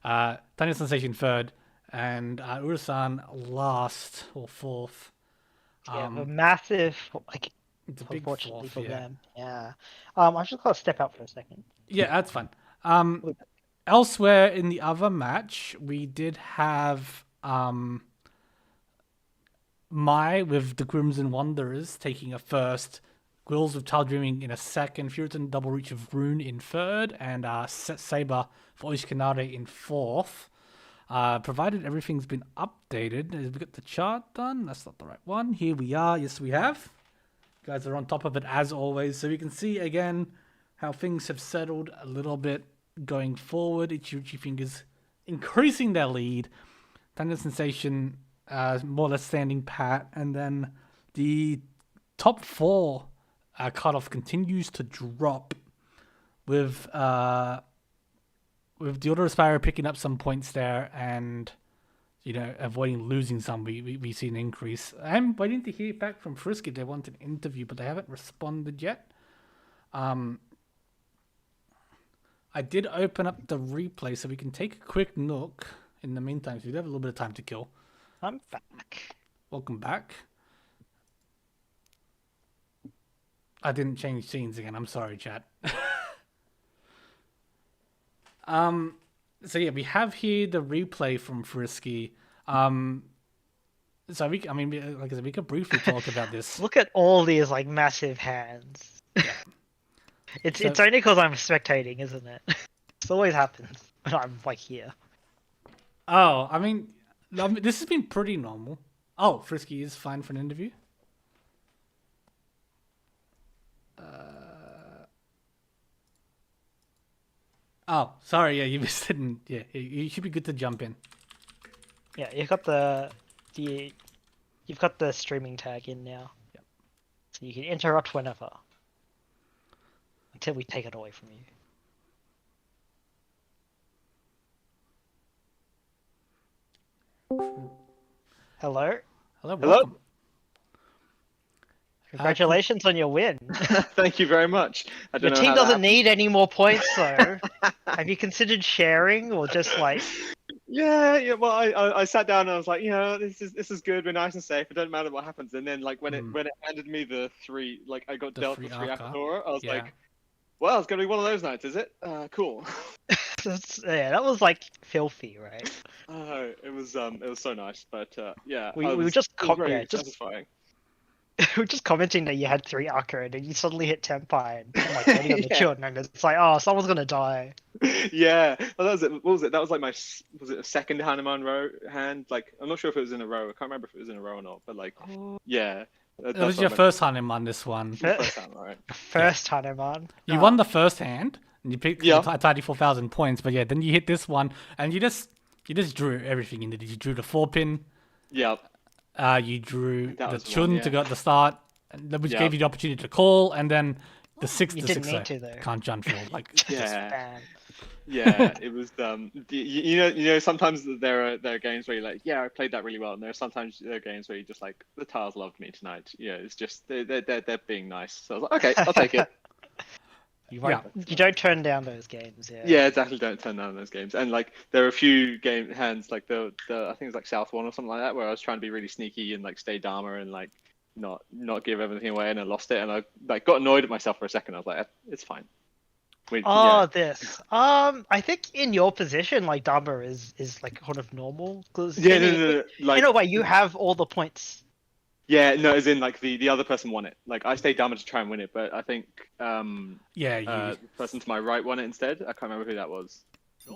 Tanya Sensation third, and Urasan last or fourth.
Yeah, a massive like.
It's a big
Unfortunately
fourth,
for
yeah.
them, yeah. I just gotta step out for a second.
Yeah, that's fun. Elsewhere in the other match, we did have Mai with the Crimson Wanderers taking a first, Gwills with Child Dreaming in a second, Furitan double reach of Rune in third, and Saber for Oishikanare in fourth. Provided everything's been updated. Have we got the chart done? That's not the right one. Here we are. Yes, we have. You guys are on top of it as always. So we can see again how things have settled a little bit going forward. Ichi Fingers increasing their lead. Thunder Sensation more or less standing pat. And then the top four cutoff continues to drop with the Order of Spyro picking up some points there and avoiding losing some. We see an increase. I'm waiting to hear back from Frisky. They want an interview, but they haven't responded yet. I did open up the replay so we can take a quick look in the meantime. So we do have a little bit of time to kill.
I'm back.
Welcome back. I didn't change scenes again. I'm sorry, chat. So yeah, we have here the replay from Frisky. So like I said, we could briefly talk about this.
Look at all these like massive hands.
Yeah.
It's only because I'm spectating, isn't it? This always happens when I'm like here.
Oh, this has been pretty normal. Oh, Frisky is fine for an interview. Oh, sorry. Yeah, you missed it. Yeah, you should be good to jump in.
Yeah, you've got the streaming tag in now.
Yep.
So you can interrupt whenever. Until we take it away from you. Hello?
Hello, welcome.
Congratulations on your win.
Thank you very much. I don't
Your
know
team
how that
doesn't
happened.
need any more points, though. Have you considered sharing or just like?
Yeah. Well, I sat down and I was like, this is good. We're nice and safe. It doesn't matter what happens. And then like when it handed me the 3, like I got dealt the 3
Arca.
Akadora, I was
Yeah.
like, well, it's gonna be one of those nights, is it? Cool.
Yeah, that was like filthy, right?
It was so nice, but yeah,
We
it
were
was,
just
it was very satisfying.
we were just commenting that you had 3 Arca and then you suddenly hit Tenpai and I'm like waiting on the
Yeah.
children and it's like, oh, someone's gonna die.
Yeah, well, that was it. What was it? That was like was it a second Hanuman hand? Like, I'm not sure if it was in a row. I can't remember if it was in a row or not. But like, yeah,
It was your first Hanuman, this one.
first hand, right?
First Hanuman.
You won the first hand, and you picked
Yeah.
34,000 points. But yeah, then you hit this one, and you just drew everything in it. You drew the 4-pin.
Yeah.
You drew
That
the
was the
Chun
one,
to
yeah.
go at the start, which gave you the opportunity to call, and then the 6
You
to
didn't
6
need to, though.
can't jump for like
Yeah.
Bam.
Yeah, it was sometimes there are games where you're like, yeah, I played that really well, and there are games where you're just like, the tiles loved me tonight. Yeah, it's just they're being nice. So I was like, okay, I'll take it.
You don't turn down those games, yeah.
Yeah, exactly. Don't turn down those games. And like, there are a few hands, like the I think it's like South One or something like that, where I was trying to be really sneaky and like stay Dharma and like not give everything away, and I lost it, and I like got annoyed at myself for a second. I was like, it's fine.
This. I think in your position, like Dharma is like kind of normal because
no. Like,
in a way you have all the points.
Yeah, no, as in like the other person won it. Like I stayed Dharma to try and win it, but I think the person to my right won it instead. I can't remember who that was.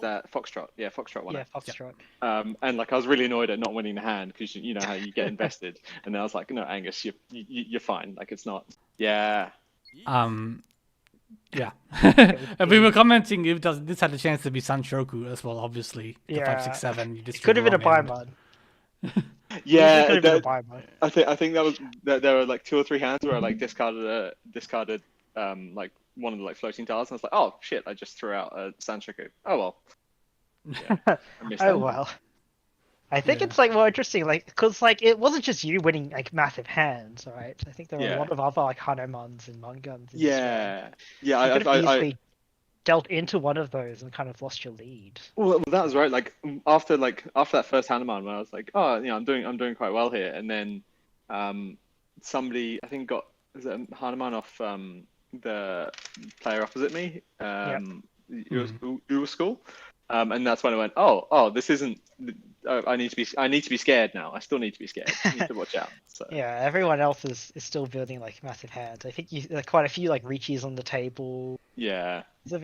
That Foxtrot. Yeah, Foxtrot won it.
Yeah, Foxtrot.
And like I was really annoyed at not winning the hand because you know how you get invested, and then I was like, no, Angus, you're fine. Like it's not. Yeah.
Yeah. And we were commenting if this had a chance to be Sanshoku as well, obviously. The 567. You just
could have been a
buy
mod.
Yeah,
could have been a buy mod.
I think there were like 2 or 3 hands where I like discarded like one of the like floating tiles, and I was like, oh shit, I just threw out a Sanshoku. Oh well. Yeah, I missed that.
Well. I think it's like more interesting, like because like it wasn't just you winning like massive hands, right? I think there were a lot of other like Hanumans and Mungans.
Yeah,
you could have easily dealt into one of those and kind of lost your lead.
Well, that was right. Like after that first Hanuman, when I was like, oh, I'm doing quite well here, and then somebody I think got Hanuman off the player opposite me, Uwa School. And that's when I went, oh, this isn't. I need to be scared now. I still need to be scared. I need to watch out. So.
Yeah, everyone else is still building like massive hands. I think quite a few like Richis on the table.
Yeah.
It's a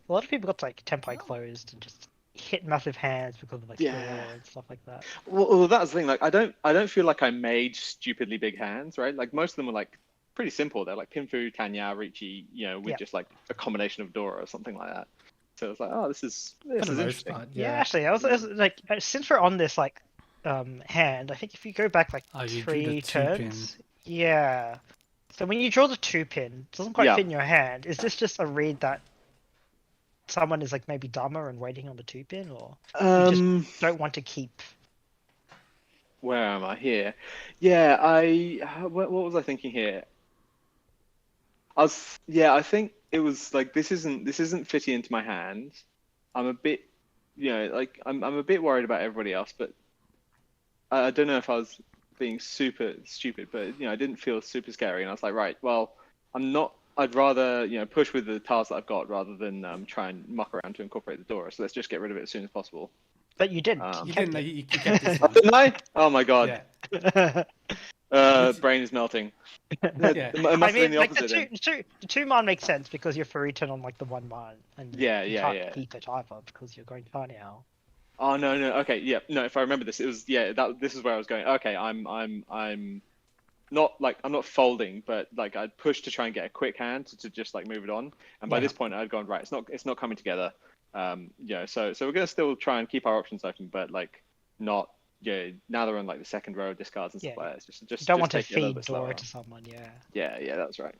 lot of people got like Tenpai closed and just hit massive hands because of like and stuff like that.
Well, that's the thing. Like I don't feel like I made stupidly big hands, right? Like most of them were like pretty simple. They're like Pinfu, Tanya, Richi, with just like a combination of Dora or something like that. So it's like, oh, this is interesting.
Actually, I was like, since we're on this like hand, I think if you go back like 3 turns, so when you draw the 2-pin, it doesn't quite fit in your hand. Is this just a read that someone is like maybe Dharma and waiting on the 2-pin, or you just don't want to keep?
Where am I here? Yeah, what was I thinking here? I think it was like this isn't fitting into my hand. I'm a bit, I'm a bit worried about everybody else, but I don't know if I was being super stupid, but I didn't feel super scary, and I was like, right, well, I'm not. I'd rather push with the tiles that I've got rather than try and muck around to incorporate the Dora. So let's just get rid of it as soon as possible.
But you didn't.
You didn't. You kept this.
Didn't I? Oh my god.
Yeah.
Brain is melting. It must have been the opposite.
The 2-man makes sense because you're free turn on like the 1-man, and you can't keep it either because you're going far now.
Oh no. Okay, yeah, no. If I remember this, it was this is where I was going. Okay, I'm not folding, but like I'd push to try and get a quick hand to just like move it on. And by this point, I'd gone right. It's not coming together. So we're gonna still try and keep our options open, but like not. Yeah, now they're on like the second row of discards and stuff like that. Just
you don't want to
take it a little
feed
bit
Dora
slower.
to someone,
Yeah, that's right.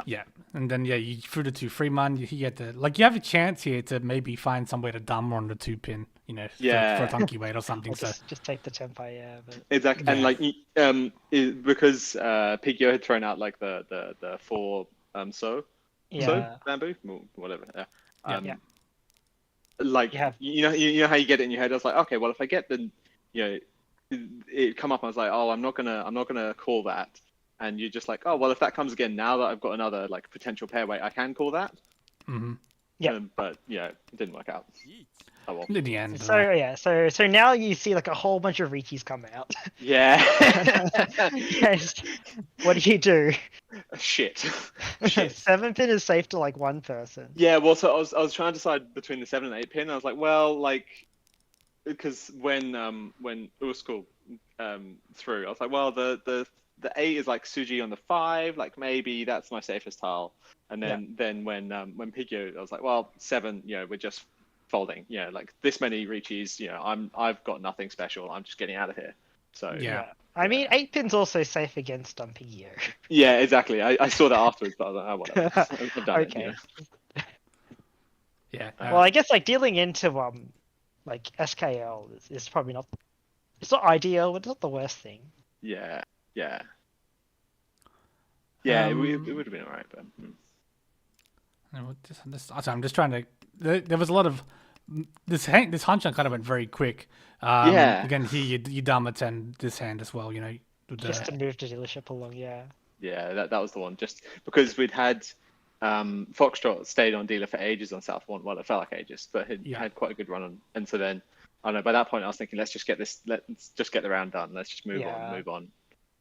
Yeah, and then you threw the 2 free man. You had you have a chance here to maybe find some way to Dharma on the 2-pin. you know,
Yeah.
for a donkey weight or
Or
something. So
just take the tempai, yeah. But
Exactly, and
Yeah.
like because Pigio had thrown out like the four so
yeah,
bamboo, whatever. Yeah. Um,
yeah.
Like
You have
you know how you get it in your head. I was like, okay, well if I get the it come up, I was like, oh, I'm not gonna call that. And you're just like, oh well, if that comes again, now that I've got another like potential pair weight, I can call that.
hmm
Yeah.
But yeah, it didn't work out. Oh well.
in the end,
so yeah, so now you see like a whole bunch of Rikis come out.
Yeah.
Yes. What do?
Shit. Shit.
7-pin is safe to like one person.
Yeah, well, so I was trying to decide between the 7 and 8 pin. I was like, well, like, because when Uskul threw, I was like, well, the 8 is like Suji on the 5, like maybe that's my safest tile. And then when Pigio, I was like, well, 7, we're just folding. Like this many Richis, I've got nothing special. I'm just getting out of here. So
Yeah.
I mean, 8-pin's also safe against Pigio.
yeah, exactly. I saw that afterwards, but I was like, oh, whatever. I've done
Okay.
it.
Yeah.
Well, I guess like dealing into like SKL is probably not. It's not ideal, but it's not the worst thing.
Yeah. Yeah, it
Um,
would have been alright, but.
I'm just trying to. There was a lot of this Hanchan kind of went very quick.
Yeah.
Again, here you Dharma 10 this hand as well. With
Just to move the dealership along, yeah.
Yeah, that was the one. Just because we'd had Foxtrot stayed on dealer for ages on South One. Well, it felt like ages, but had quite a good run on. And so then, I don't know. By that point, I was thinking, let's just get the round done. Let's just move on.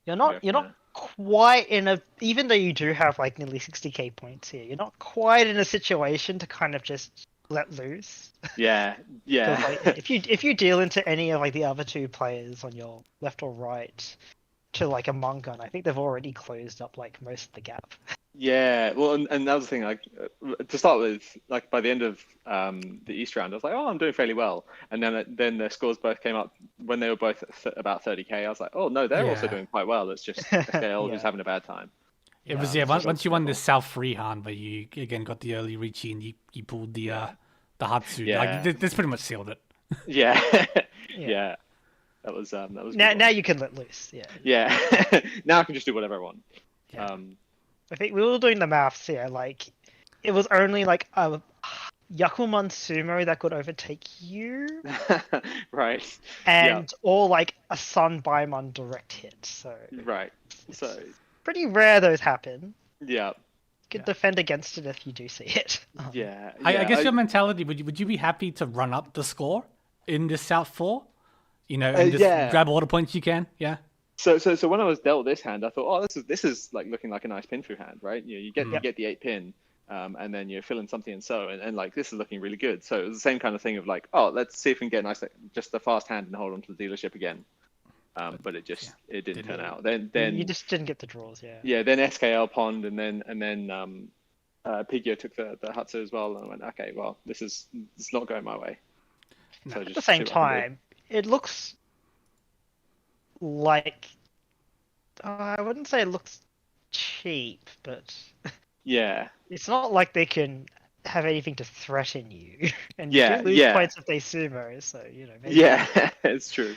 You're not quite in a, even though you do have like nearly 60k points here, you're not quite in a situation to kind of just let loose.
Yeah.
'Cause, like, if you deal into any of like the other two players on your left or right to like a monk gun, I think they've already closed up like most of the gap.
Yeah, well, and that was the thing. Like to start with, like by the end of the East round, I was like, oh, I'm doing fairly well. And then their scores both came up when they were both about 30k. I was like, oh no, they're also doing quite well. It's just SKL who's having a bad time.
It was once you won this South Freehand, where you again got the early Ricci and you pulled the Hatsu.
Yeah.
Like this pretty much sealed it.
Yeah, yeah. That was
Now you can let loose. Yeah.
Yeah. Now I can just do whatever I want.
Yeah.
I think we were doing the maths here. Like, it was only like a Yakuman sumo that could overtake you,
Right.
and or like a Sun Baimon direct hit. So
Right. So
pretty rare those happen.
yeah.
You could defend against it if you do see it.
Yeah.
I guess your mentality would you be happy to run up the score in this South 4? And just grab all the points you can. Yeah.
So when I was dealt this hand, I thought, oh, this is like looking like a nice pin through hand, right? You get the 8 pin, and then you're filling something and like this is looking really good. So it was the same kind of thing of like, oh, let's see if we can get a nice just a fast hand and hold on to the dealership again. But it just it didn't turn out. Then
you just didn't get the draws, yeah.
Yeah, then SKL pond and then Pigio took the Hatsu as well, and I went, okay, well, it's not going my way.
So at the same time, it looks like I wouldn't say it looks cheap, but
yeah,
it's not like they can have anything to threaten you, and you do lose points if they sumo. So maybe.
Yeah, it's true.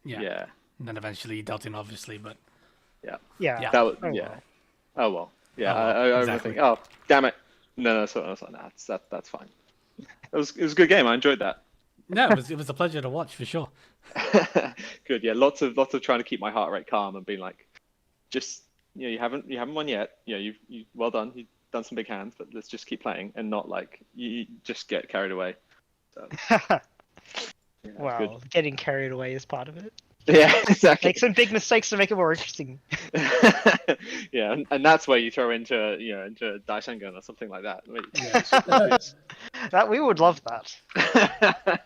Yeah.
And then eventually you dealt in, obviously, but
yeah.
That was,
well.
Oh well. Yeah,
I
exactly. Oh damn it! No, so I was like, nah, that's fine. It was a good game. I enjoyed that.
No, it was a pleasure to watch for sure.
Good, yeah. Lots of trying to keep my heart rate calm and being like, just you haven't won yet. You well done. You've done some big hands, but let's just keep playing and not like you just get carried away. So,
well, getting carried away is part of it.
Yeah, exactly.
Make some big mistakes to make it more interesting.
Yeah, and that's where you throw into Daishangun or something like that.
That we would love that.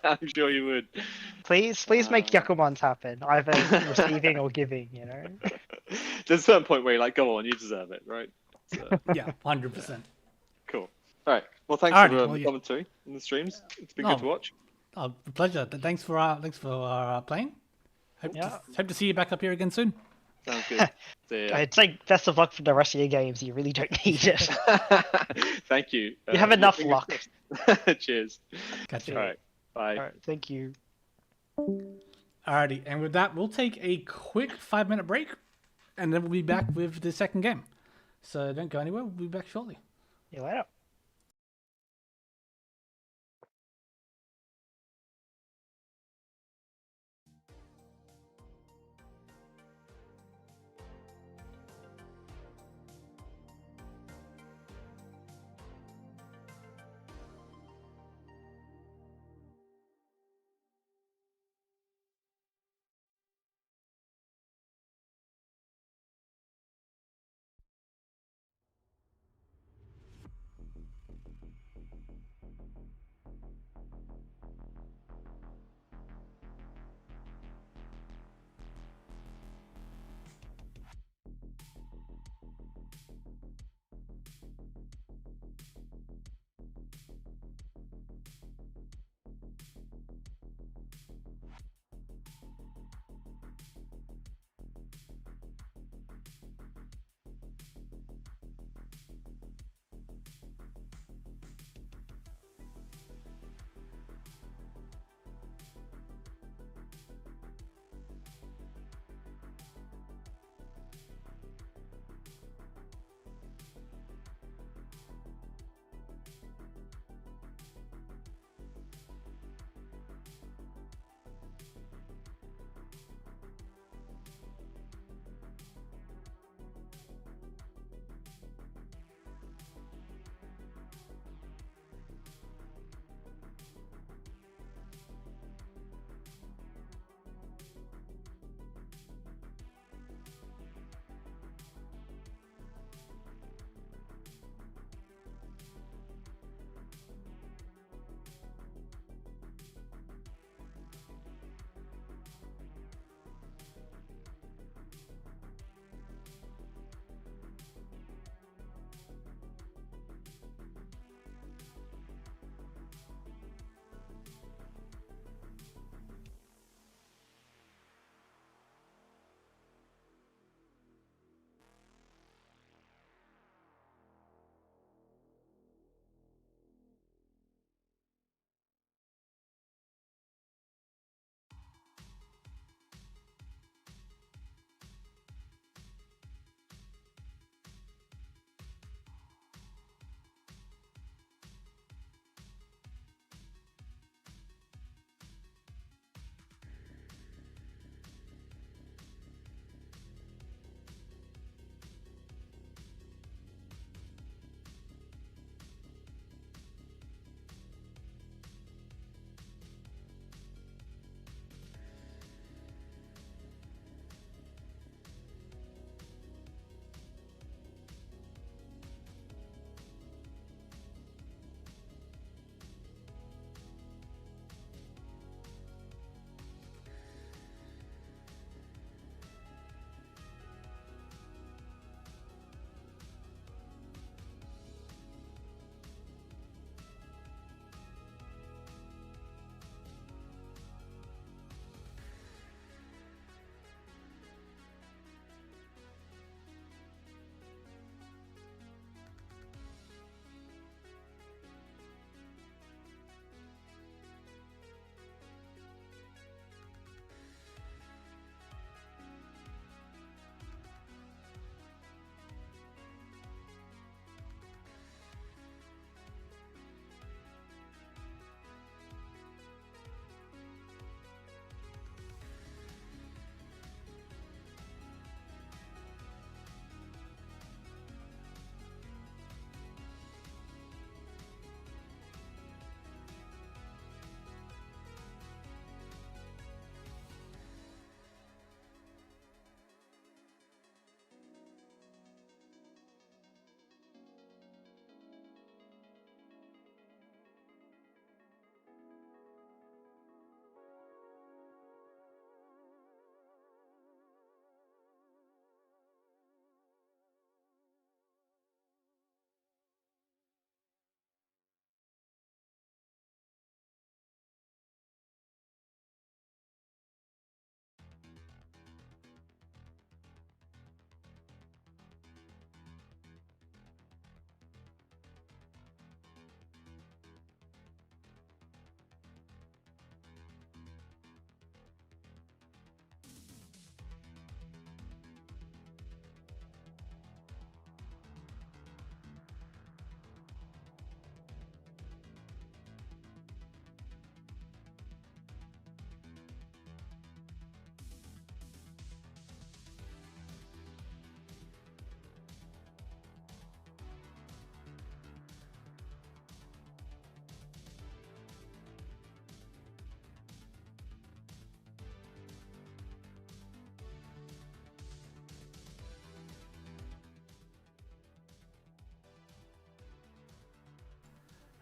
I'm sure you would.
Please make Yakumans happen, either receiving or giving.
There's a certain point where you're like, go on, you deserve it, right? So,
Yeah, 100%.
Cool. All right. Well, thanks for the commentary in the streams. It's been good to watch.
Oh, pleasure. Thanks for playing. Hope to see you back up here again soon.
Sounds good. See ya.
I'd say best of luck for the rest of your games. You really don't need it.
Thank you.
You have enough
fingers
luck.
crossed. Cheers.
Gotcha.
All right. Bye.
Alright, thank you.
Alrighty, and with that, we'll take a quick 5-minute break, and then we'll be back with the second game. So don't go anywhere. We'll be back shortly.
See you later.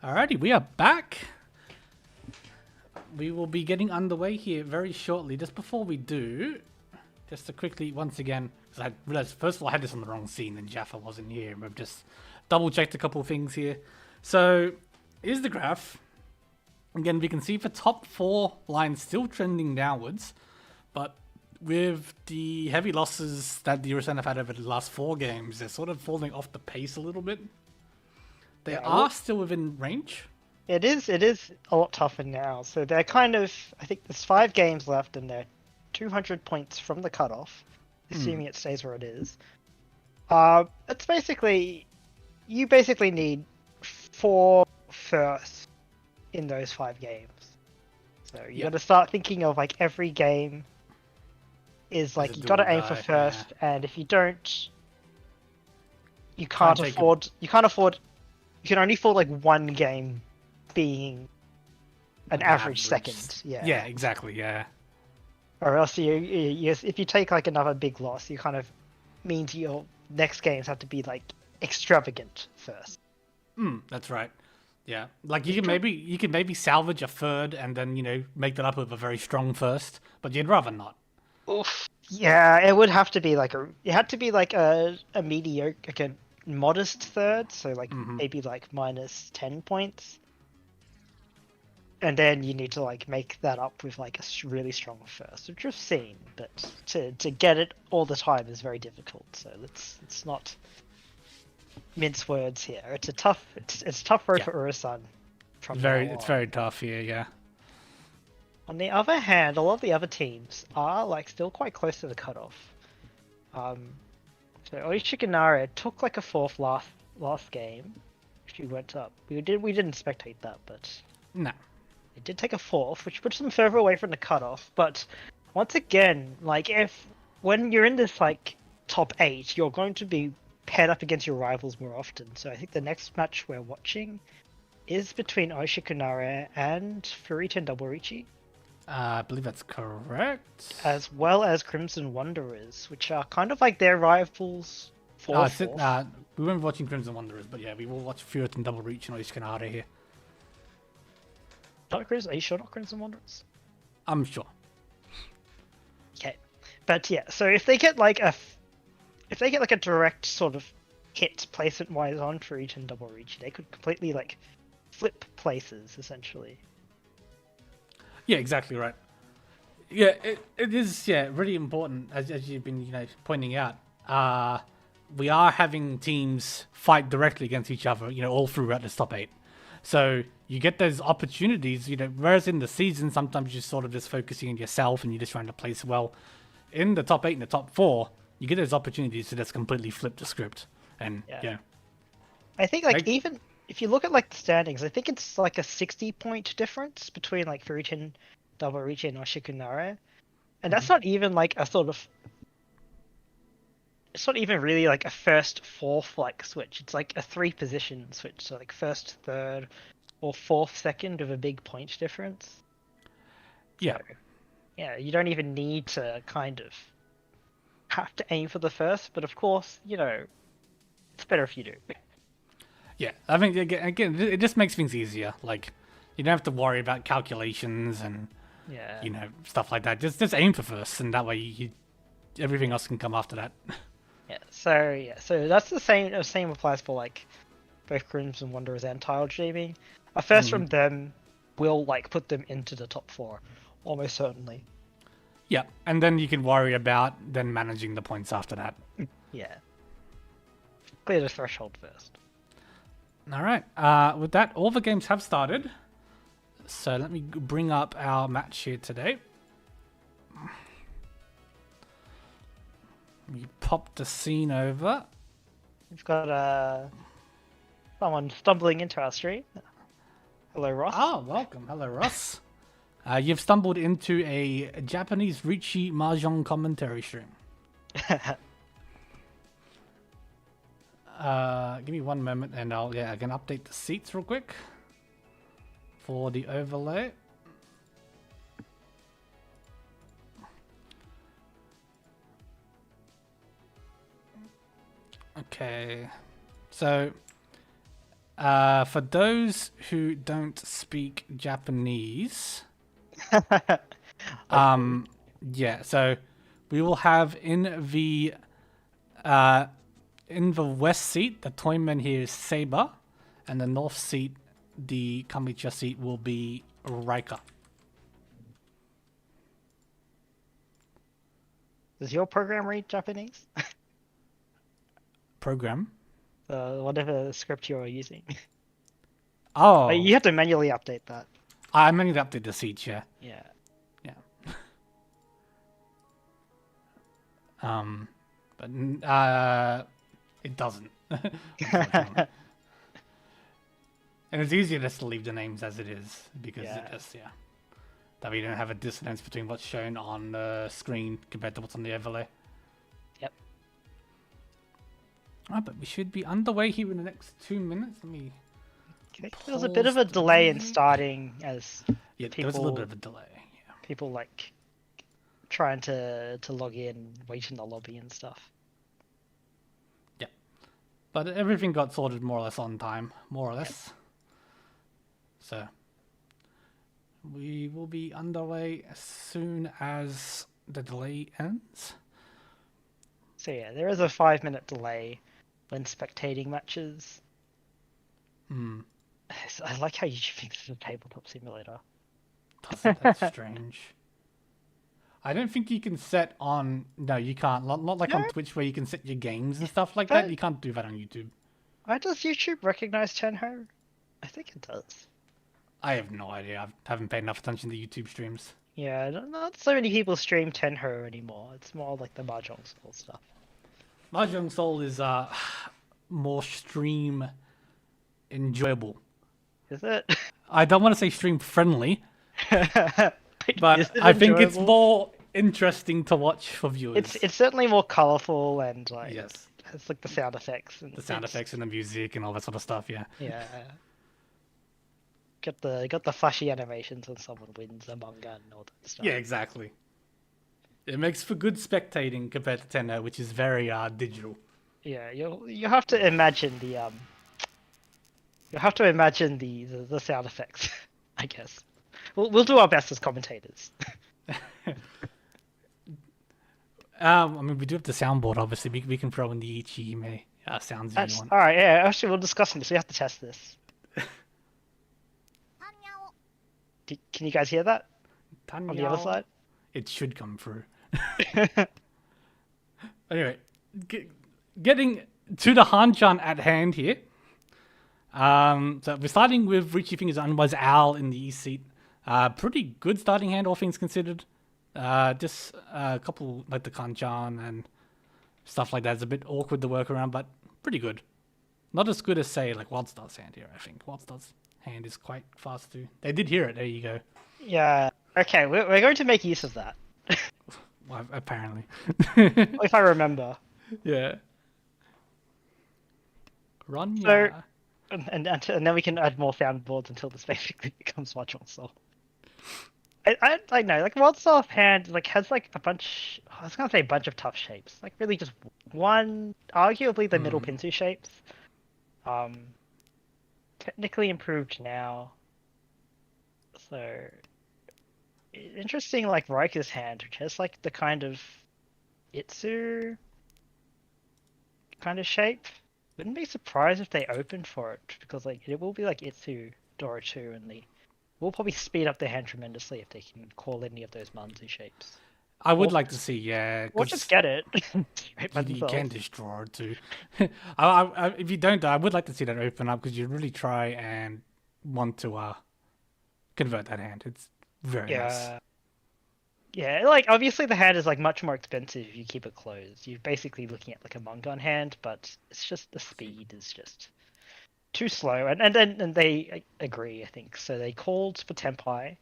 Alrighty, we are back. We will be getting underway here very shortly. Just before we do, just to quickly, once again, because I realized, first of all, I had this on the wrong scene and Jaffa wasn't here. I've just double-checked a couple of things here. So, here's the graph. Again, we can see the top 4 lines still trending downwards, but with the heavy losses that the USN have had over the last 4 games, they're sort of falling off the pace a little bit. They are still within range.
It is a lot tougher now. So they're kind of, I think there's 5 games left and they're 200 points from the cutoff, assuming it stays where it is. It's basically, you basically need 4 firsts in those 5 games. So you got to start thinking of like every game is like you got to aim for first, and if you don't, you can't afford. You can only afford like one game being an average second. Yeah.
Yeah, exactly. Yeah.
Or else if you take like another big loss, you kind of means your next games have to be like extravagant first.
That's right. Yeah, like you can maybe salvage a third and then make that up with a very strong first, but you'd rather not.
Oof. Yeah, it would have to be like a mediocre, like a modest third, so like maybe like minus 10 points, and then you need to like make that up with like a really strong first, which we've seen, but to get it all the time is very difficult. So it's not mince words here. It's a tough road for Urasan.
It's very tough here, yeah.
On the other hand, a lot of the other teams are like still quite close to the cutoff. So Oishikanare took like a 4th last game. She went up. We didn't spectate that, but
no,
it did take a 4th, which puts them further away from the cutoff. But once again, like when you're in this like top 8, you're going to be paired up against your rivals more often. So I think the next match we're watching is between Oishikanare and Furiton Double-Richi.
I believe that's correct.
As well as Crimson Wanderers, which are kind of like their rivals for
we weren't watching Crimson Wanderers, but yeah, we will watch Furiton Double-Richi and Oishikanare here.
Are you sure not Crimson Wanderers?
I'm sure.
Okay. But yeah, so if they get like a direct sort of hit placement-wise on Furiton Double-Richi, they could completely like flip places, essentially.
Yeah, exactly right. Yeah, it is really important as you've been pointing out. We are having teams fight directly against each other, all throughout this top 8. So you get those opportunities, whereas in the season sometimes you're sort of just focusing on yourself and you're just trying to place well. In the top 8 and the top 4, you get those opportunities to just completely flip the script. And
I think even if you look at like the standings, I think it's like a 60-point difference between like Furiton Double-Richi and Oishikanare, and that's not even like a sort of. It's not even really like a first, 4th like switch. It's like a 3-position switch, so like 1st, 3rd, or 4th, 2nd with a big point difference.
Yeah.
So, yeah, you don't even need to kind of have to aim for the first, but of course, it's better if you do.
Yeah, I think again, it just makes things easier. Like, you don't have to worry about calculations and stuff like that. Just aim for first, and that way everything else can come after that.
So that's the same. Same applies for like both Crimson Wanderers and Tile Dreaming. A first from them will like put them into the top 4, almost certainly.
Yeah, and then you can worry about then managing the points after that.
Yeah. Clear the threshold first.
All right. With that, all the games have started. So let me bring up our match here today. We pop the scene over.
We've got someone stumbling into our stream. Hello, Ross.
Oh, welcome. Hello, Ross. You've stumbled into a Japanese Richi Mahjong commentary stream. Give me one moment and I can update the seats real quick for the overlay. Okay, so For those who don't speak Japanese, yeah, so we will have in the west seat, the toyman here is Saber, and the north seat, the Kamicha seat, will be Raika.
Does your program read Japanese?
Program?
Whatever script you're using.
Oh,
You have to manually update that.
I manually update the seats, yeah.
Yeah.
Yeah. But it doesn't. Unfortunately. And it's easier just to leave the names as it is because it just that we don't have a dissonance between what's shown on the screen compared to what's on the overlay.
Yep.
But we should be underway here in the next 2 minutes. Let me.
Okay. There was a bit of a delay in starting as
there was a little bit of a delay. Yeah.
people like trying to log in, wait in the lobby and stuff.
Yeah. But everything got sorted more or less on time, more or less. Yep. So we will be underway as soon as the delay ends.
So yeah, there is a 5-minute delay when spectating matches. I like how YouTube thinks it's a tabletop simulator.
That's strange. I don't think you can set on... No, you can't. Not like on Twitch where you can set your games and stuff like that. You can't do that on YouTube.
Why does YouTube recognize Tenho? I think it does.
I have no idea. I haven't paid enough attention to YouTube streams.
Yeah, not so many people stream Tenho anymore. It's more like the Mahjong Soul stuff.
Mahjong Soul is more stream enjoyable.
Is it?
I don't want to say stream friendly, but I think it's
enjoyable?
more interesting to watch for viewers.
It's certainly more colorful and like
Yes.
it's like the sound effects and
The sound effects and the music and all that sort of stuff, yeah.
Yeah. Got the flashy animations when someone wins a manga and all that stuff.
Yeah, exactly. It makes for good spectating compared to Tenno, which is very digital.
Yeah, you have to imagine the sound effects, I guess. We'll do our best as commentators.
I mean, we do have the soundboard, obviously. We can throw in the Ichihime sounds if you want.
All right, yeah. Actually, we'll discuss this. We have to test this. Can you guys hear that on the other side?
It should come through. Anyway, getting to the Hanchan at hand here. So we're starting with Richie Fingers Unwise Owl in the East seat. Pretty good starting hand, all things considered. Just a couple like the Kanchan and stuff like that is a bit awkward to work around, but pretty good. Not as good as, say, like Wildstar's hand here, I think. Wildstar's hand is quite fast too. They did hear it, there you go.
Yeah, okay, we're going to make use of that.
Well, apparently.
If I remember.
Yeah. Run,
So,
yeah.
and then we can add more soundboards until this basically becomes Mahjong Soul. I know, like Wildstar's hand like has like a bunch. I was gonna say a bunch of tough shapes. Like really just one, arguably the middle Pinsu shapes. Technically improved now. So interesting, like Riker's hand, which has like the kind of Itsu kind of shape. Wouldn't be surprised if they open for it because like it will be like Itsu Dora 2 and they will probably speed up their hand tremendously if they can call any of those Manzu shapes.
I would like to see, yeah.
Or just get it.
You can destroy it too. If you don't, I would like to see that open up because you really try and want to convert that hand. It's very nice.
Yeah, like obviously the hand is like much more expensive if you keep it closed. You're basically looking at like a Mongon hand, but it's just the speed is just too slow. And they agree, I think. So they called for Tenpai.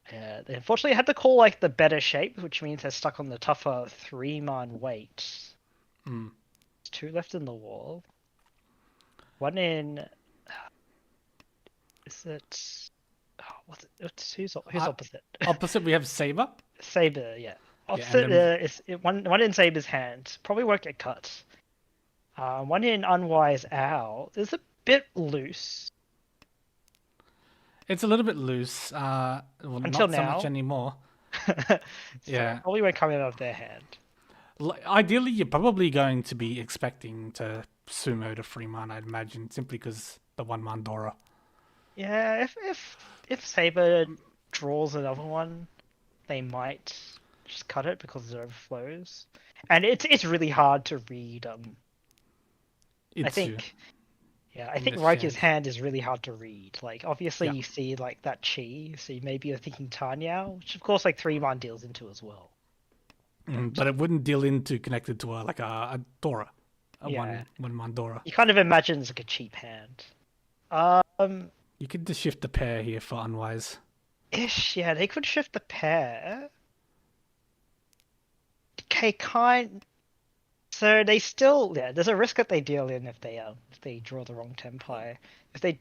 They unfortunately had to call like the better shape, which means they're stuck on the tougher 3-man weight. There's 2 left in the wall. One in. Is it? Oh, what's it? Who's opposite?
Opposite, we have Saber.
Saber, yeah. Opposite is one in Saber's hand. Probably won't get cut. One in Unwise Owl. There's a bit loose
It's a little bit loose. Well,
until
not so much
now.
anymore.
So
Yeah.
probably won't come out of their hand.
Ideally, you're probably going to be expecting to sumo to free man, I'd imagine, simply because the one man Dora.
Yeah, if Saber draws another one, they might just cut it because it overflows. And it's really hard to read. I
Itsu
think yeah, I
in
think
this
Riker's
hand.
hand is really hard to read. Like obviously
Yeah.
you see like that chi, so maybe you're thinking Tanya, which of course like 3-man deals into as well.
But it wouldn't deal into connected to a Dora, a
Yeah,
one man Dora.
you kind of imagine it's like a cheap hand. Um,
You could just shift the pair here for unwise.
ish, yeah, they could shift the pair. Okay, kind. So they still, yeah, there's a risk that they deal in if they draw the wrong tempai. If they,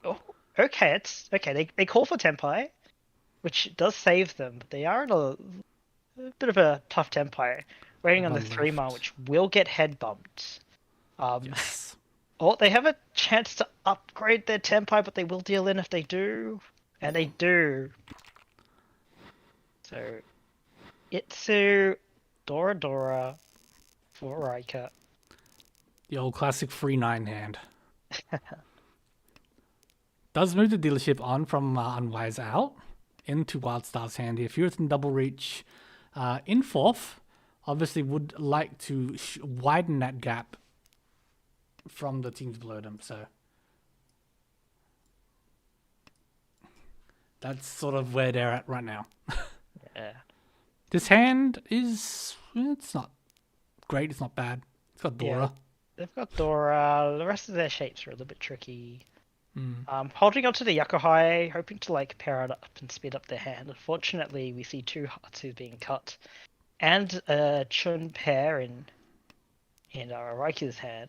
oh, okay, it's okay. They call for tempai, which does save them, but they are in a bit of a tough tempai, waiting on the
One
3-man,
left.
which will get head bumped.
Yes.
Oh, they have a chance to upgrade their tempai, but they will deal in if they do, and they do. So, Itsu, Dora Dora, for Riker.
The old classic free 9 hand. Does move the dealership on from unwise out into Wildstar's hand here. If in double reach in fourth, obviously would like to widen that gap from the teams below them. So that's sort of where they're at right now.
Yeah.
This hand is, it's not great. It's not bad. It's got Dora.
Yeah. They've got Dora. The rest of their shapes are a little bit tricky.
Mm.
Holding onto the Yakuhai, hoping to like pair it up and speed up their hand. Unfortunately, we see 2 Hatsus being cut, and a Chun pair in Raiki's hand.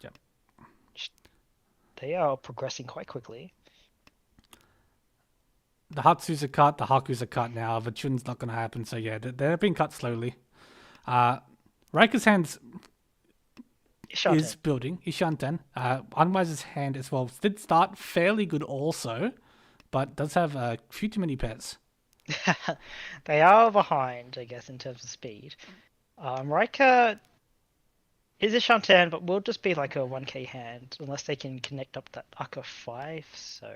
Yep.
They are progressing quite quickly.
The Hatsu's are cut. The Haku's are cut now. The Chun's not going to happen. So yeah, they're being cut slowly. Riker's hands
Ishanten.
is building. Ishanten. Unwise's hand as well did start fairly good also, but does have a few too many pairs.
They are behind, I guess, in terms of speed. Riker is a Shantan, but will just be like a 1k hand unless they can connect up that Aka 5. So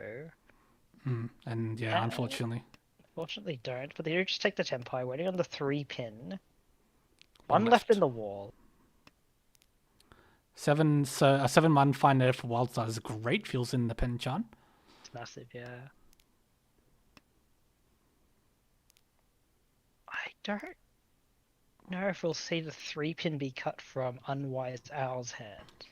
And yeah, unfortunately,
fortunately don't. But they do just take the tempai, waiting on the 3-pin.
One
One left
left.
in the wall.
7. So a 7-man finder for Wildstar is great. Feels in the Penchan.
It's massive, yeah. I don't know if we'll see the 3-pin be cut from Unwise Owl's hand.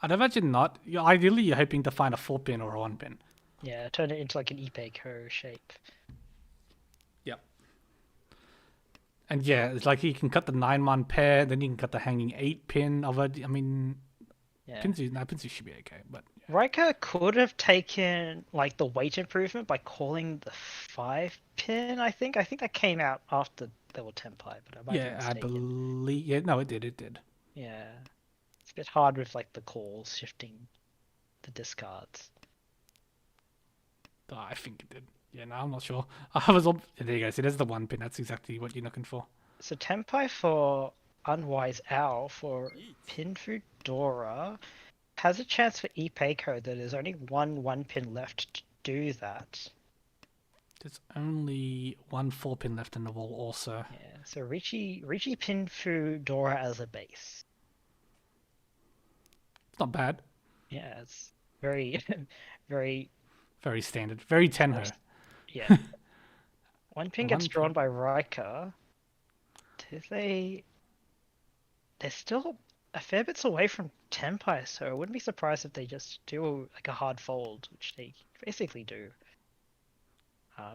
I'd imagine not. Ideally, you're hoping to find a 4-pin or a 1-pin.
Yeah, turn it into like an Ipeiko shape.
Yep. And yeah, it's like you can cut the 9-man pair, then you can cut the hanging 8-pin of it. I mean,
Yeah.
Pinsu should be okay, but
Riker could have taken like the weight improvement by calling the 5-pin, I think. I think that came out after there were tempai, but I might be
yeah, I
mistaken.
believe. Yeah, no, it did.
Yeah. It's a bit hard with like the calls shifting the discards.
Oh, I think it did. Yeah, no, I'm not sure. I was. There you go. See, there's the 1-pin. That's exactly what you're looking for.
So tempai for Unwise Owl for Pinfu Dora has a chance for Ipeiko that there's only one 1-pin left to do that.
There's only one 4-pin left in the wall, also.
Yeah, so Richie Pinfu Dora as a base.
It's not bad.
Yeah, it's very, very,
Very standard. Very Tenho.
yeah. 1-pin gets
1-pin.
drawn by Riker. They're still a fair bits away from tempai, so I wouldn't be surprised if they just do like a hard fold, which they basically do.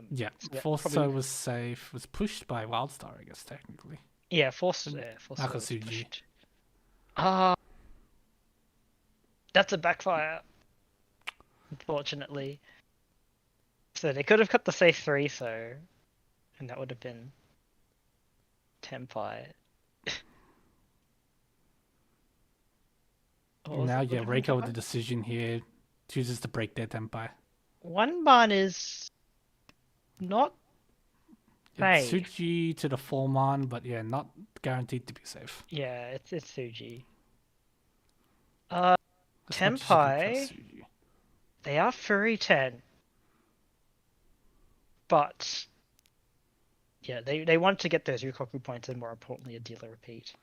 Yeah,
yeah,
Forso
probably-
was safe. Was pushed by Wildstar, I guess, technically.
Yeah, force was
Nakasuji.
pushed. That's a backfire, unfortunately. So they could have cut the safe 3, and that would have been tempai. What was
Now,
it?
yeah,
What
Reika with the
did
decision here chooses to break their tempai.
One man is not
It's
safe.
Suji to the 4-man, but yeah, not guaranteed to be safe.
Yeah, it's Suji.
As much as you can trust
Tenpai,
Suji.
they are furry 10, but yeah, they want to get those Yukoku points and more importantly a dealer repeat.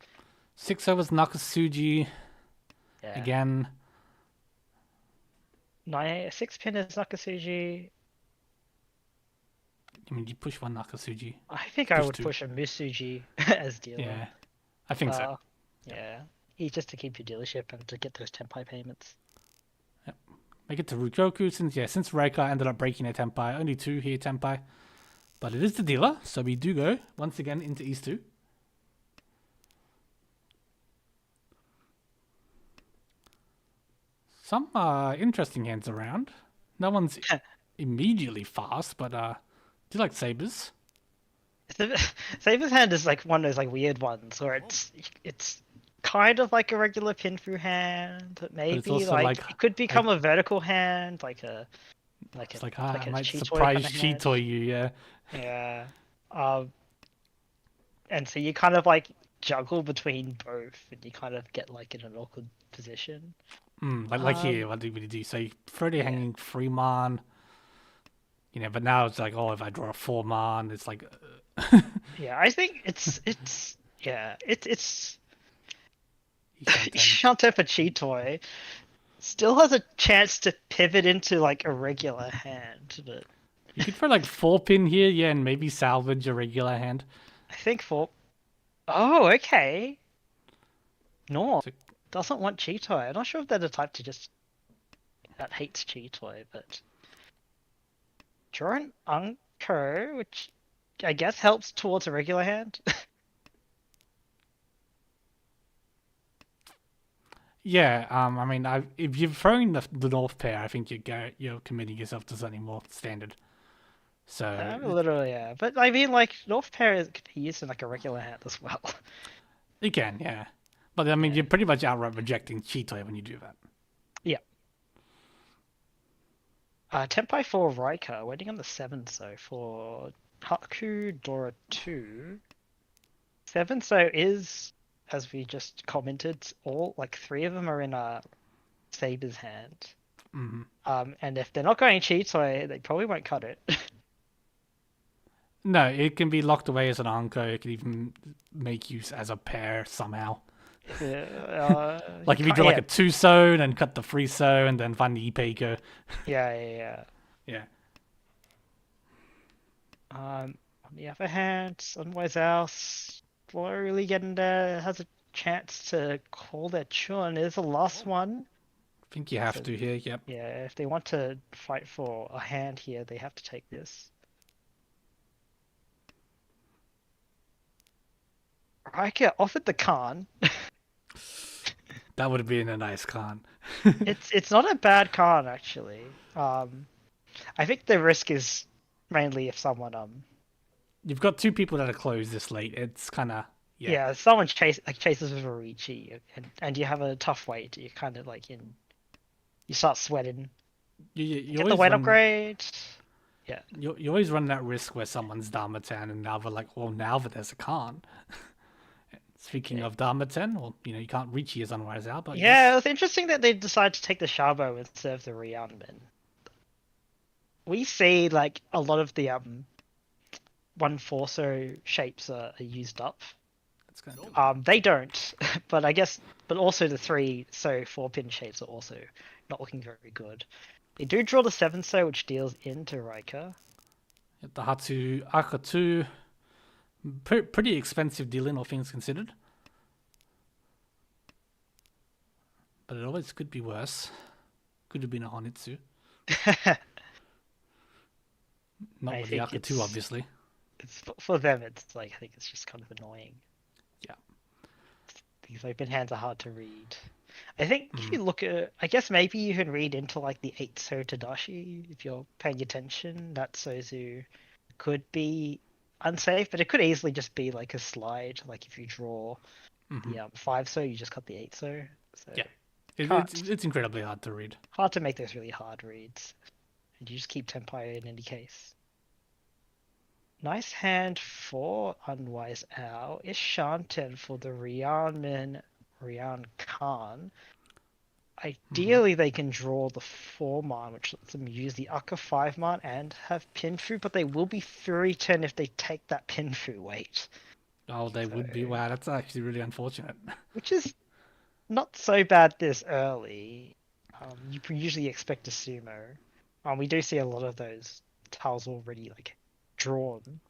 6-0 was Nakasuji
Yeah.
again.
6-pin is Nakasuji.
I mean, you push one Nakasuji.
I think I
Push
would
two.
push a Misuji as dealer.
Yeah, I think so.
Yeah. Just to keep your dealership and to get those Tenpai payments.
Make it to Rujoku since Reika ended up breaking their tempai. Only 2 here tempai. But it is the dealer, so we do go once again into East 2. Some interesting hands around. No one's immediately fast, but do you like Sabers?
Saber's hand is like one of those like weird ones where it's kind of like a regular pin through hand, but maybe
also
like
like-
it could become a vertical hand,
It's like,
like
I
a
might
cheat toy
surprise
kinda hand.
cheat toy you, yeah.
Yeah. And so you kind of like juggle between both, and you kind of get like in an awkward position.
Like here, what do you do? So you throw the hanging 3-man, but now it's like, oh, if I draw a 4-man, it's like,
Yeah, I think it's
you can't tell.
Shante for cheat toy still has a chance to pivot into like a regular hand, but
You could throw like 4-pin here, yeah, and maybe salvage a regular hand.
I think for oh, okay. No,
So-
doesn't want cheat toy. I'm not sure if they're the type to just that hates cheat toy, but draw an Unko, which I guess helps towards a regular hand.
Yeah, I mean, if you're throwing the North pair, I think you're committing yourself to something more standard. So
Literally, yeah. But I mean, like North pair could be used in like a regular hand as well.
you can, yeah. But I mean, you're pretty much outright rejecting Cheetah when you do that.
Yeah. Tenpai for Raika, waiting on the 7 so for Haku Dora 2. 7 so is, as we just commented, all like 3 of them are in Saber's hand. And if they're not going Cheetoy, they probably won't cut it.
No, it can be locked away as an Anko. It can even make use as a pair somehow. Like if you do like a 2-so and cut the 3-so and then find the Ipeiko.
Yeah.
Yeah.
On the other hand, Sunwise House slowly getting there, has a chance to call their chun. There's the last one.
I think you have to here, yep.
Yeah, if they want to fight for a hand here, they have to take this. Raika offered the Khan.
That would have been a nice con.
It's not a bad Khan actually. I think the risk is mainly if someone
You've got 2 people that are closed this late. It's kind of
yeah, someone chases with a Riichi and you have a tough weight. You kind of like you start sweating.
You
Get the weight upgrade. Yeah.
You always run that risk where someone's Dharmatan and now they're like, well, now that there's a Khan. Speaking of Dharmatan, well, you can't reach his Unwise out, but
yeah, it's interesting that they decided to take the Shabo instead of the Rianmen. We see like a lot of the 1-4-so shapes are used up.
That's gonna do
They don't, but also the 3-so 4-pin shapes are also not looking very good. They do draw the 7-so, which deals into Raika.
the Hatsu Akatu. Pretty expensive deal in all things considered. But it always could be worse. Could have been a Honitsu. Not with the Akatu, obviously.
It's for them. It's like I think it's just kind of annoying.
Yeah.
These open hands are hard to read. I think if you look at, I guess maybe you can read into like the 8-so Tadashi if you're paying attention. That Sozu could be unsafe, but it could easily just be like a slide. Like if you draw the 5-so, you just cut the 8-so. So
Yeah. It's incredibly hard to read.
Hard to make those really hard reads. And you just keep Tempai in any case. Nice hand for Unwise Owl. Is Shanten for the Rianmin Rian Khan. Ideally, they can draw the 4-man, which lets them use the Akka 5-man and have Pinfu, but they will be 3-10 if they take that Pinfu weight.
Oh, they would be. Wow, that's actually really unfortunate.
Which is not so bad this early. You usually expect a sumo. We do see a lot of those tiles already like drawn.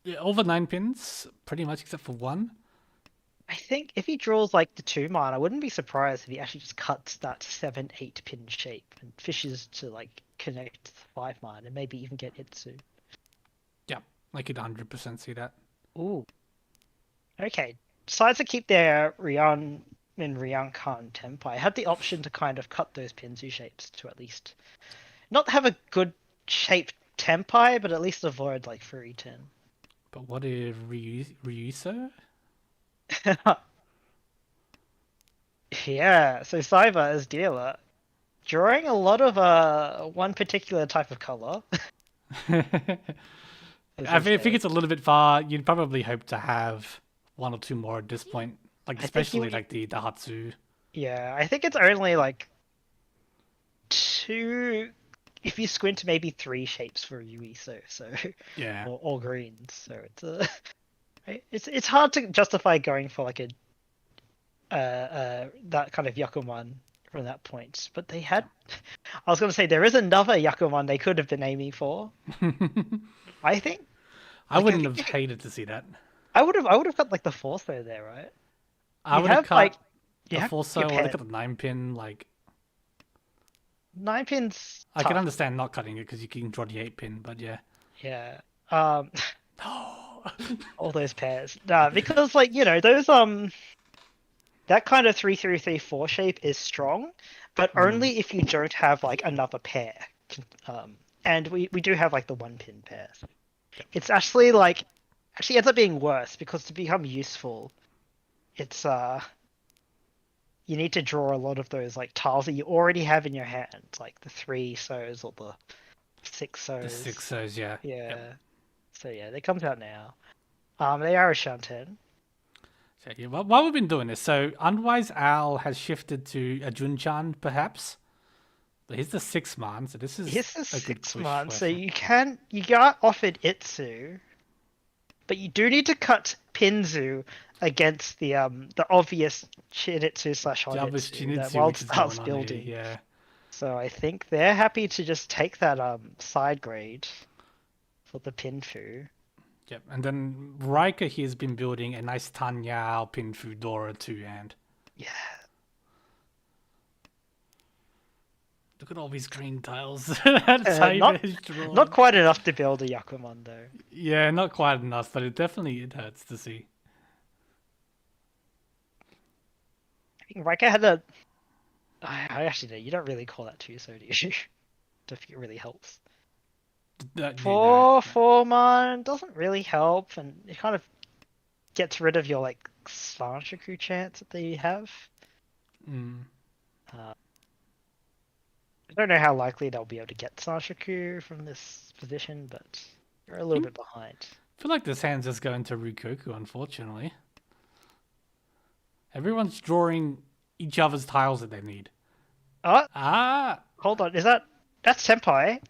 Yeah, over 9 pins, pretty much except for one.
I think if he draws like the 2-man, I wouldn't be surprised if he actually just cuts that 7-8 pin shape and fishes to like connect to the 5-man and maybe even get Itsu.
Yeah, I could 100% see that.
Ooh. Okay. Decides to keep their Rian and Rian Khan Tempai. Had the option to kind of cut those Pinzu shapes to at least not have a good shaped Tempai, but at least avoid like 3-10.
But what if Ryuso?
Yeah, so Saiba as dealer, drawing a lot of one particular type of color.
I think it's a little bit far. You'd probably hope to have one or two more at this point, like especially like the Hatsu.
Yeah, I think it's only like 2. If you squint, maybe 3 shapes for Yui, so
yeah,
or greens. So it's hard to justify going for like a that kind of Yakuman from that point. But they had, I was going to say there is another Yakuman they could have been aiming for. I think.
I wouldn't have hated to see that.
I would have got like the Forso there, right?
I would have cut the Forso. I would have cut the 9-pin. Like
9 pins.
I can understand not cutting it because you can draw the 8-pin, but yeah.
Yeah. All those pairs. Nah, because like those that kind of 3-3-3-4 shape is strong, but only if you don't have like another pair. And we do have like the 1-pin pairs. It's actually ends up being worse because to become useful, it's you need to draw a lot of those like tiles that you already have in your hand, like the 3 so's or the 6 so's.
The 6 so's, yeah.
Yeah.
Yep.
So yeah, they comes out now. They are a Shanten.
So, yeah, while we've been doing this, so Unwise Owl has shifted to a Junchan, perhaps. But here's the 6-man, so this is
a good 6-man, so
question.
you got offered Itsu, but you do need to cut Pinzu against the obvious Shinitsu / Honitsu that Wild starts building.
Here, yeah.
So I think they're happy to just take that side grade for the Pinfu.
Yep, and then Riker here has been building a nice Tanyao Pinfu Dora 2-hand.
Yeah.
Look at all these green tiles. That's how
not quite enough to build a Yakuman though.
Yeah, not quite enough, but it hurts to see.
I think Riker had a. I actually know you don't really call that too, so do you? Don't think it really helps. 4-man doesn't really help, and it kind of gets rid of your like Sanshaku chance that they have. I don't know how likely they'll be able to get Sanshaku from this position, but you're a little bit behind.
I feel like this hand's just going to Rukoku, unfortunately. Everyone's drawing each other's tiles that they need.
Hold on, that's Senpai?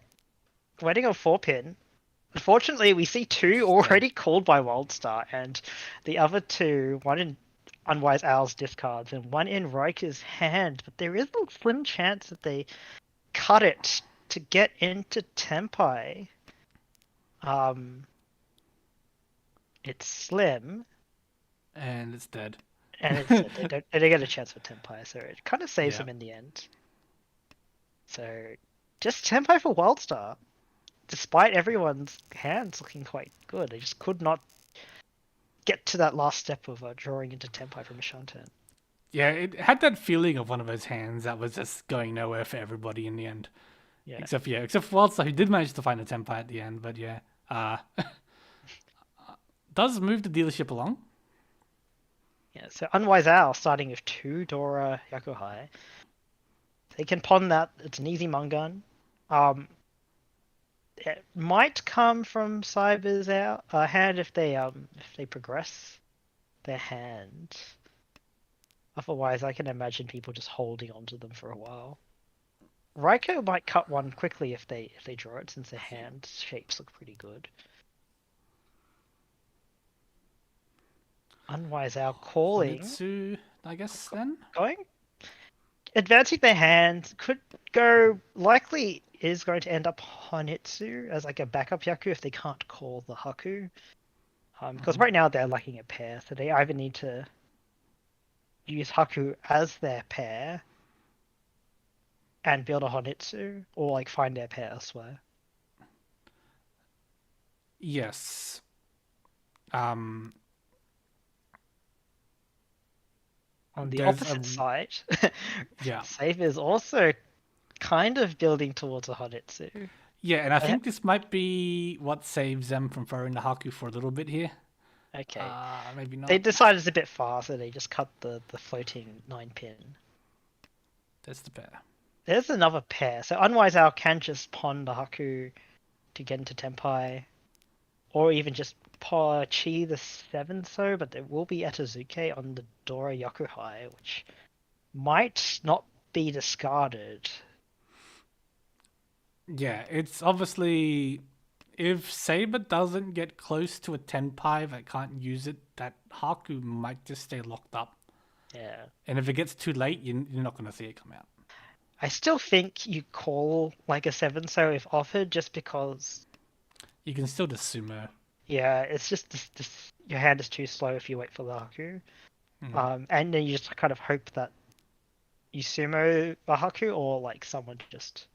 Waiting on 4-pin. Unfortunately, we see 2 already called by Wildstar, and the other 2, one in Unwise Owl's discards and one in Riker's hand. But there is a slim chance that they cut it to get into Tempai. It's slim.
And it's dead.
And they don't get a chance for Tempai, so it kind of saves them in the end. So, just Tempai for Wildstar. Despite everyone's hands looking quite good, they just could not get to that last step of drawing into Tempai from a Shanten.
Yeah, it had that feeling of one of those hands that was just going nowhere for everybody in the end.
Yeah.
Except for Wildstar, who did manage to find a Tempai at the end, but yeah. Does move the dealership along.
Yeah, so Unwise Owl starting with 2 Dora Yakuhai. They can pawn that. It's an easy Mungun. It might come from Cyber's hand if they progress their hand. Otherwise, I can imagine people just holding onto them for a while. Raiko might cut one quickly if they draw it, since their hand shapes look pretty good. Unwise Owl calling.
Honitsu, I guess then.
Going? Advancing their hand could go, likely is going to end up Honitsu as like a backup Yaku if they can't call the Haku. Because right now they're lacking a pair, so they either need to use Haku as their pair and build a Honitsu, or like find their pair elsewhere.
Yes.
On the
There's
opposite side,
Yeah.
Saber is also kind of building towards a Honitsu.
Yeah, and I think this might be what saves them from throwing the Haku for a little bit here.
Okay.
Maybe not.
They decided it's a bit far, so they just cut the floating 9-pin.
That's the pair.
There's another pair. So Unwise Owl can just pawn the Haku to get into Tenpai. Or even just Chi the 7 so, but there will be Etazuke on the Dora Yakuhai, which might not be discarded.
Yeah, it's obviously if Saber doesn't get close to a Tenpai that can't use it, that Haku might just stay locked up.
Yeah.
And if it gets too late, you're not going to see it come out.
I still think you call like a 7 so if offered, just because.
You can still just sumo.
Yeah, it's just this your hand is too slow if you wait for the Haku. And then you just kind of hope that you sumo the Haku, or like someone just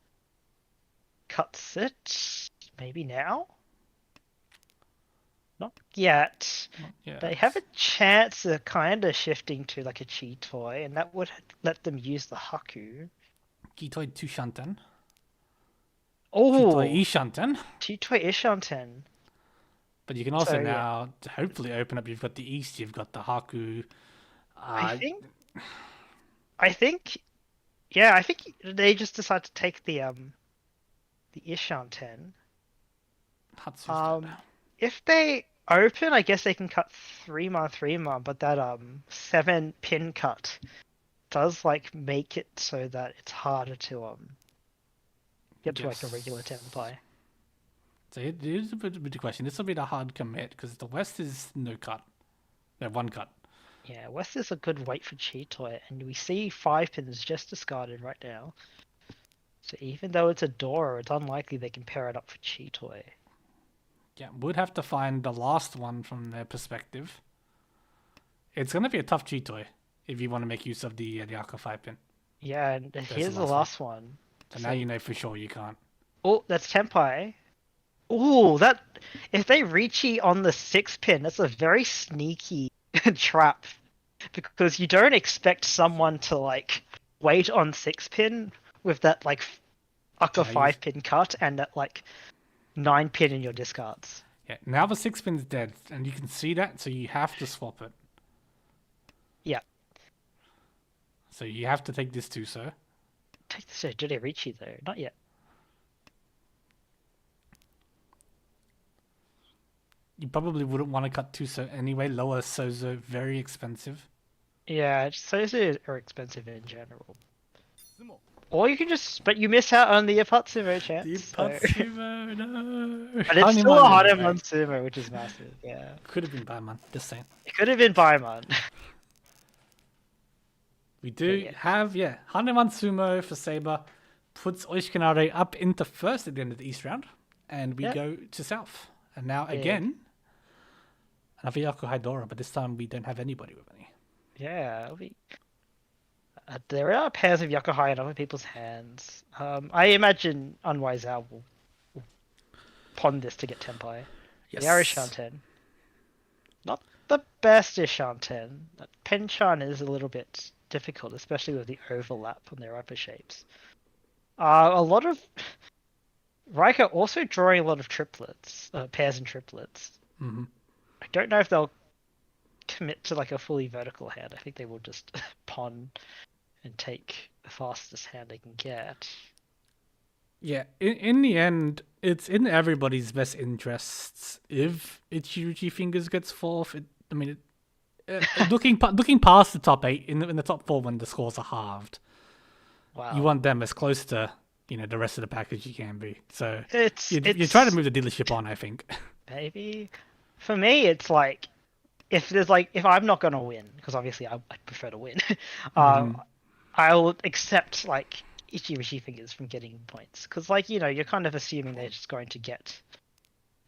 cuts it. Maybe now? Not yet.
Yeah.
They have a chance of kind of shifting to like a Chi toy, and that would let them use the Haku.
Kitoi Tushanten.
Oh!
Kitoi Ishanten.
Chi toy Ishanten.
But you can also
So,
now hopefully open up. You've got the East, you've got the Haku.
I think they just decide to take the Ishanten.
Hatsu's dead.
If they open, I guess they can cut 3-3, but that 7-pin cut does like make it so that it's harder to get to like a regular Tenpai.
So it is a bit of a question. This will be the hard commit because the West is no cut. They have 1 cut.
Yeah, West is a good weight for Chi toy, and we see 5 pins just discarded right now. So even though it's a Dora, it's unlikely they can pair it up for Chi toy.
Yeah, would have to find the last one from their perspective. It's going to be a tough Chi toy if you want to make use of the Aqua 5-pin.
Yeah, and here's the last one.
So now you know for sure you can't.
Oh, that's Tenpai. Oh, that if they Richi on the 6-pin, that's a very sneaky trap, because you don't expect someone to like wait on 6-pin with that like Aqua 5-pin cut and that like 9-pin in your discards.
Yeah, now the 6-pin's dead, and you can see that, so you have to swap it.
Yeah.
So you have to take this too, sir.
Take this to Jode Richi though, not yet.
You probably wouldn't want to cut Tuso anyway. Lower Sozo, very expensive.
Yeah, Sozo are expensive in general. Or you can just, but you miss out on the Ipatsumo chance.
The Ipatsumo, no.
But it's still a Hanemon Sumo, which is massive, yeah.
Could have been Baiman, just saying.
It could have been Baiman.
We do have, Hanemon Sumo for Saber. Puts Oishinare up into first at the end of the East round. And we go to South. And now again, another Yakuhai Dora, but this time we don't have anybody with any.
Yeah, there are pairs of Yakuhai in other people's hands. I imagine Unwise Owl will pawn this to get Tenpai.
Yes.
The Arishanten. Not the best Ishanten. Penchan is a little bit difficult, especially with the overlap on their upper shapes. A lot of Raika also drawing a lot of triplets, pairs and triplets.
Mm-hmm.
I don't know if they'll commit to like a fully vertical hand. I think they will just pawn and take the fastest hand they can get.
Yeah, in the end, it's in everybody's best interests if Ichiruchi Fingers gets fourth. Looking past the top 8 in the top 4 when the scores are halved,
Wow.
you want them as close to the rest of the package you can be. So you
it's
try to move the dealership on, I think.
maybe for me it's like if I'm not gonna win, because obviously I prefer to win, I'll accept like Ichirishi Fingers from getting points, because you're kind of assuming they're just going to get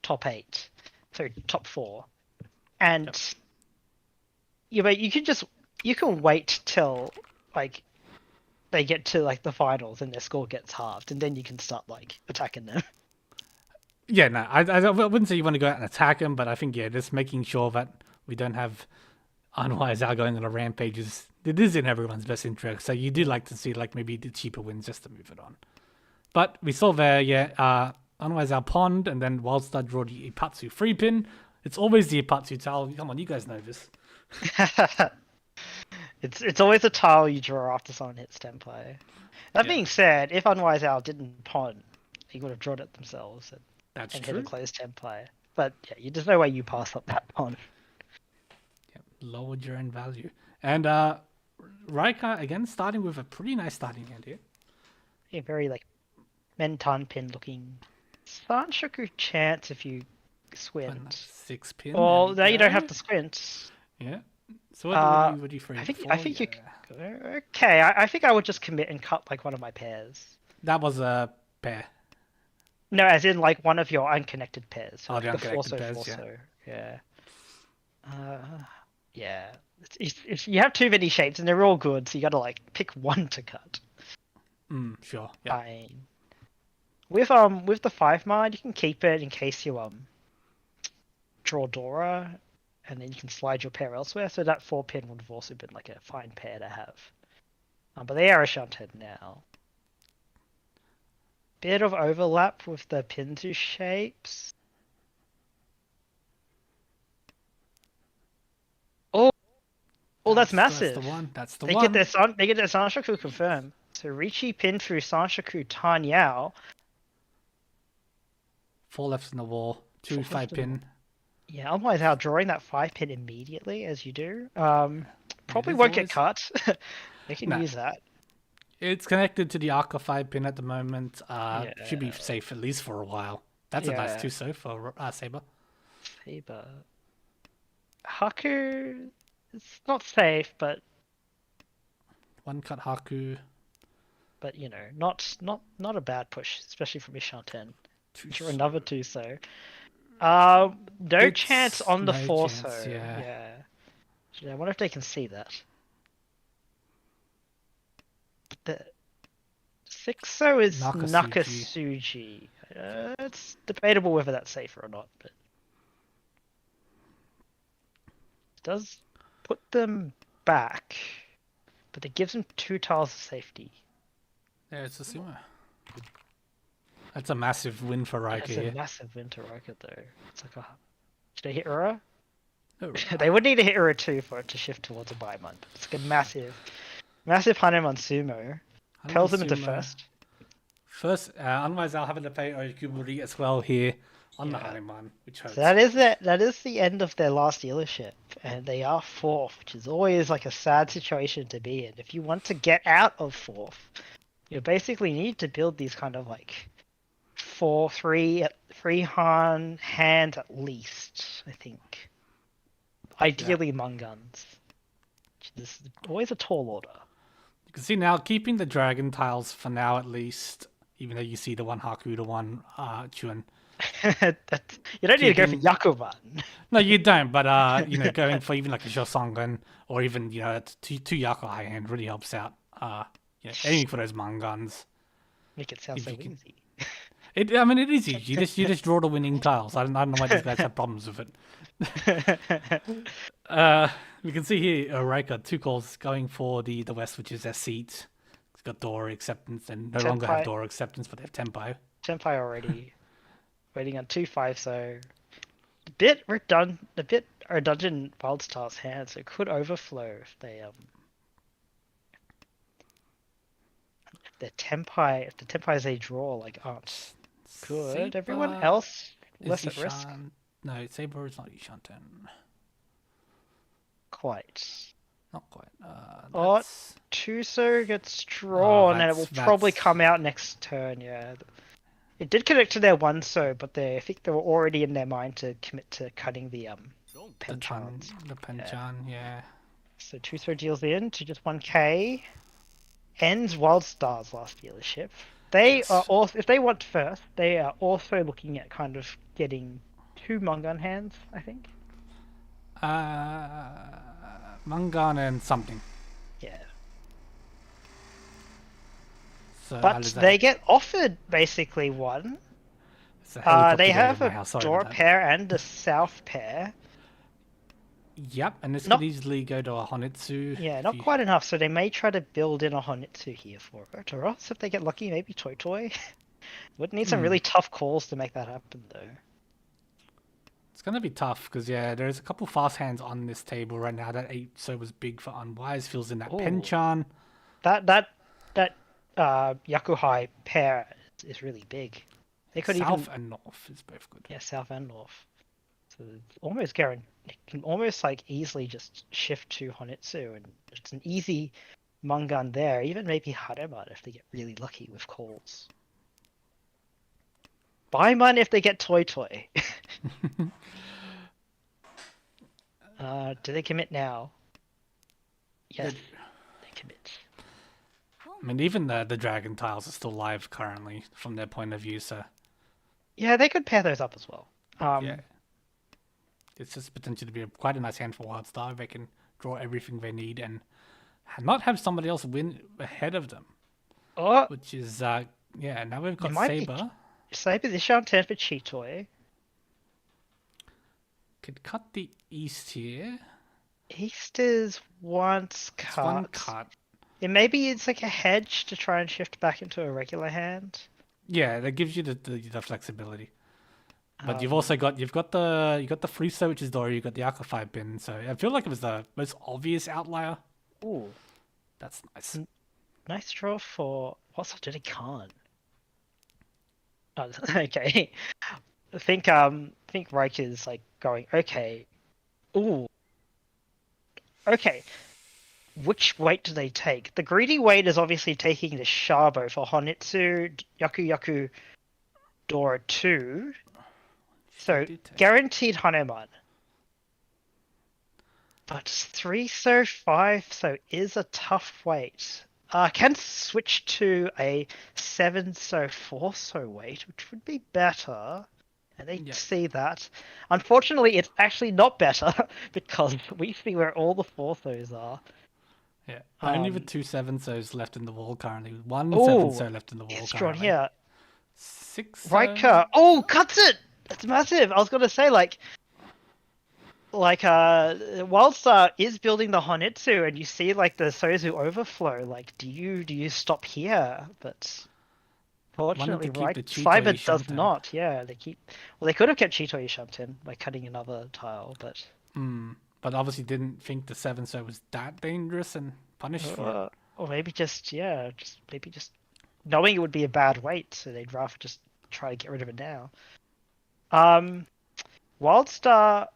top 8, so top 4, and you can wait till like they get to like the finals and their score gets halved, and then you can start like attacking them.
Yeah, no, I wouldn't say you want to go out and attack them, but I think just making sure that we don't have Unwise out going on a rampage it is in everyone's best interest. So you do like to see like maybe the cheaper wins just to move it on. But we saw there, Unwise out pond, and then Wildstar draw the Ipatsu free pin. It's always the Ipatsu tile. Come on, you guys know this.
It's always a tile you draw after someone hits tempo. That being said, if Unwise Owl didn't pawn, he would have drawn it themselves and hit a closed tempo. But yeah, there's no way you pass up that pawn.
Yep, lowered your own value. And Raika again starting with a pretty nice starting hand here.
A very like Mentan pin looking Sanshoku chance if you squint.
Nice 6 pin.
Well, now you don't have to squint.
Yeah. So what do you frame
I think
for?
I think you okay. I think I would just commit and cut like one of my pairs.
That was a pair.
No, as in like one of your unconnected pairs. So
Oh, the
like
unconnected pairs,
yeah. Yeah. It's you have too many shapes and they're all good, so you got to like pick one to cut.
Sure. Yeah.
Fine. With the 5 mind, you can keep it in case you draw Dora, and then you can slide your pair elsewhere. So that 4 pin would have also been like a fine pair to have. But they are a shunted now. Bit of overlap with the Pinzu shapes. Oh, that's massive.
That's the one. That's the
They
one.
get their Sanshoku confirmed. So Richi pin through Sanshoku Tan Yao.
4 left in the wall. 2 5 pin.
Yeah, otherwise how drawing that 5 pin immediately as you do. Probably won't get cut. They can use that.
It's connected to the Arca 5 pin at the moment. Should be safe at least for a while. That's a nice 2-so for Saber.
Saber. Haku, it's not safe, but
1 cut Haku.
But not a bad push, especially from Ishanten. Draw another 2-so. No chance on the 4-so. Yeah. I wonder if they can see that. The 6-so is Nakasuji. It's debatable whether that's safer or not, but it does put them back, but it gives them 2 tiles of safety.
Yeah, it's a sumo. That's a massive win for Raika.
It's a massive win to Raika, though. It's like should they hit Ura?
No,
They would need to hit Ura too for it to shift towards a Baimon. It's like a massive Hanemon sumo. Tells them into first.
First, otherwise I'll have to play Oyakuburi as well here on the Hanemon, which hurts.
So that is the end of their last dealership, and they are 4th, which is always like a sad situation to be in. If you want to get out of 4th, you basically need to build these kind of like 3 Han hands at least, I think. Ideally Mungans. Which is always a tall order.
You can see now, keeping the dragon tiles for now at least, even though you see the 1 Haku, the 1 Chuan.
You don't need to go for Yakuban.
No, you don't, but going for even like a Shosangan or even, two Yaku high hand really helps out. Aiming for those Mangans.
Make it sound so easy.
It is easy. You just draw the winning tiles. I don't know why these guys have problems with it. We can see here Raika 2 calls going for the West, which is their seat. It's got Dora acceptance and no longer have Dora acceptance, but they have Tempai.
Tempai already. Waiting on 2-5, so a bit redundant, a bit a dungeon Wildstar's hand, so it could overflow if the tempis they draw like aren't good. Everyone
Saber
else
is
less at risk.
Ishan. No, Saber is not Ishanten.
Quite.
Not quite.
Oh,
That's...
Tuso gets drawn, and it will probably come out next turn. Yeah, it did connect to their one so, but I think they were already in their mind to commit to cutting the penchants.
The Penchan, yeah.
So Tuso deals in to just 1k. Ends Wildstar's last dealership. They
Yes.
are also, if they want first, they are also looking at kind of getting 2 Mungan hands, I think.
Mangan and something.
Yeah.
So how
But
does that-
they get offered basically one.
it's a helicopter
They
going
have
in my
a
house, sorry
Dora
about that.
pair and a South pair.
Yep, and this
Not-
could easily go to a Honitsu.
Yeah,
if
not
you-
quite enough, so they may try to build in a Honitsu here for it. Or else, if they get lucky, maybe Toy Toy. Would need some really tough calls to make that happen, though.
It's gonna be tough because yeah, there's a couple fast hands on this table right now. That 8 so was big for Unwise. Fills in that
Ooh.
Penchan.
That Yakuhai pair is really big. They could
South
even
and North is both good.
yeah, South and North. So it's almost guaranteed. It can almost like easily just shift to Honitsu, and it's an easy Mungan there. Even maybe Harema if they get really lucky with calls. Baiman if they get Toy Toy. Do they commit now? Yes, they commit.
I mean, even the dragon tiles are still live currently from their point of view. So
Yeah, they could pair those up as well.
yeah, it's just potentially be quite a nice hand for Wildstar. They can draw everything they need and not have somebody else win ahead of them,
Oh,
which is yeah. Now we've got
might be-
Saber.
Saber this round 10 for Cheetoy.
Could cut the east here.
East is once
It's
cut.
one cut.
Yeah, maybe it's like a hedge to try and shift back into a regular hand.
Yeah, that gives you the flexibility. But you've
Um,
also got the Friso, which is Dory. You've got the Aqua 5 pin. So I feel like it was the most obvious outlier.
Ooh,
That's nice.
nice draw for what's up, Jenny Khan. Oh, okay. I think Reich is like going, okay. Ooh. Okay. Which weight do they take? The greedy weight is obviously taking the Shabo for Honitsu, Yaku Dora 2. So
did take-
guaranteed Hanuman. But 3 so 5 so is a tough weight. Can switch to a 7 so 4 so weight, which would be better. And they
Yeah.
see that. Unfortunately, it's actually not better because we see where all the 4 so's are.
Yeah. Only
Um,
with 2 7-sos left in the wall currently. One
Ooh,
7-so left in the wall
It's drawn
currently.
here.
6
Riker. Oh, cuts it! That's massive. I was gonna say like Wildstar is building the Honitsu, and you see like the Sozu overflow. Like, do you stop here? But fortunately,
keep
right,
the Cheeto
Cyber does
Ishanten.
not. Yeah, they keep. Well, they could have kept Cheeto Ishanten by cutting another tile, but
But obviously didn't think the 7-so was that dangerous and punished for it.
or maybe just knowing it would be a bad weight, so they'd rather just try to get rid of it now. Wildstar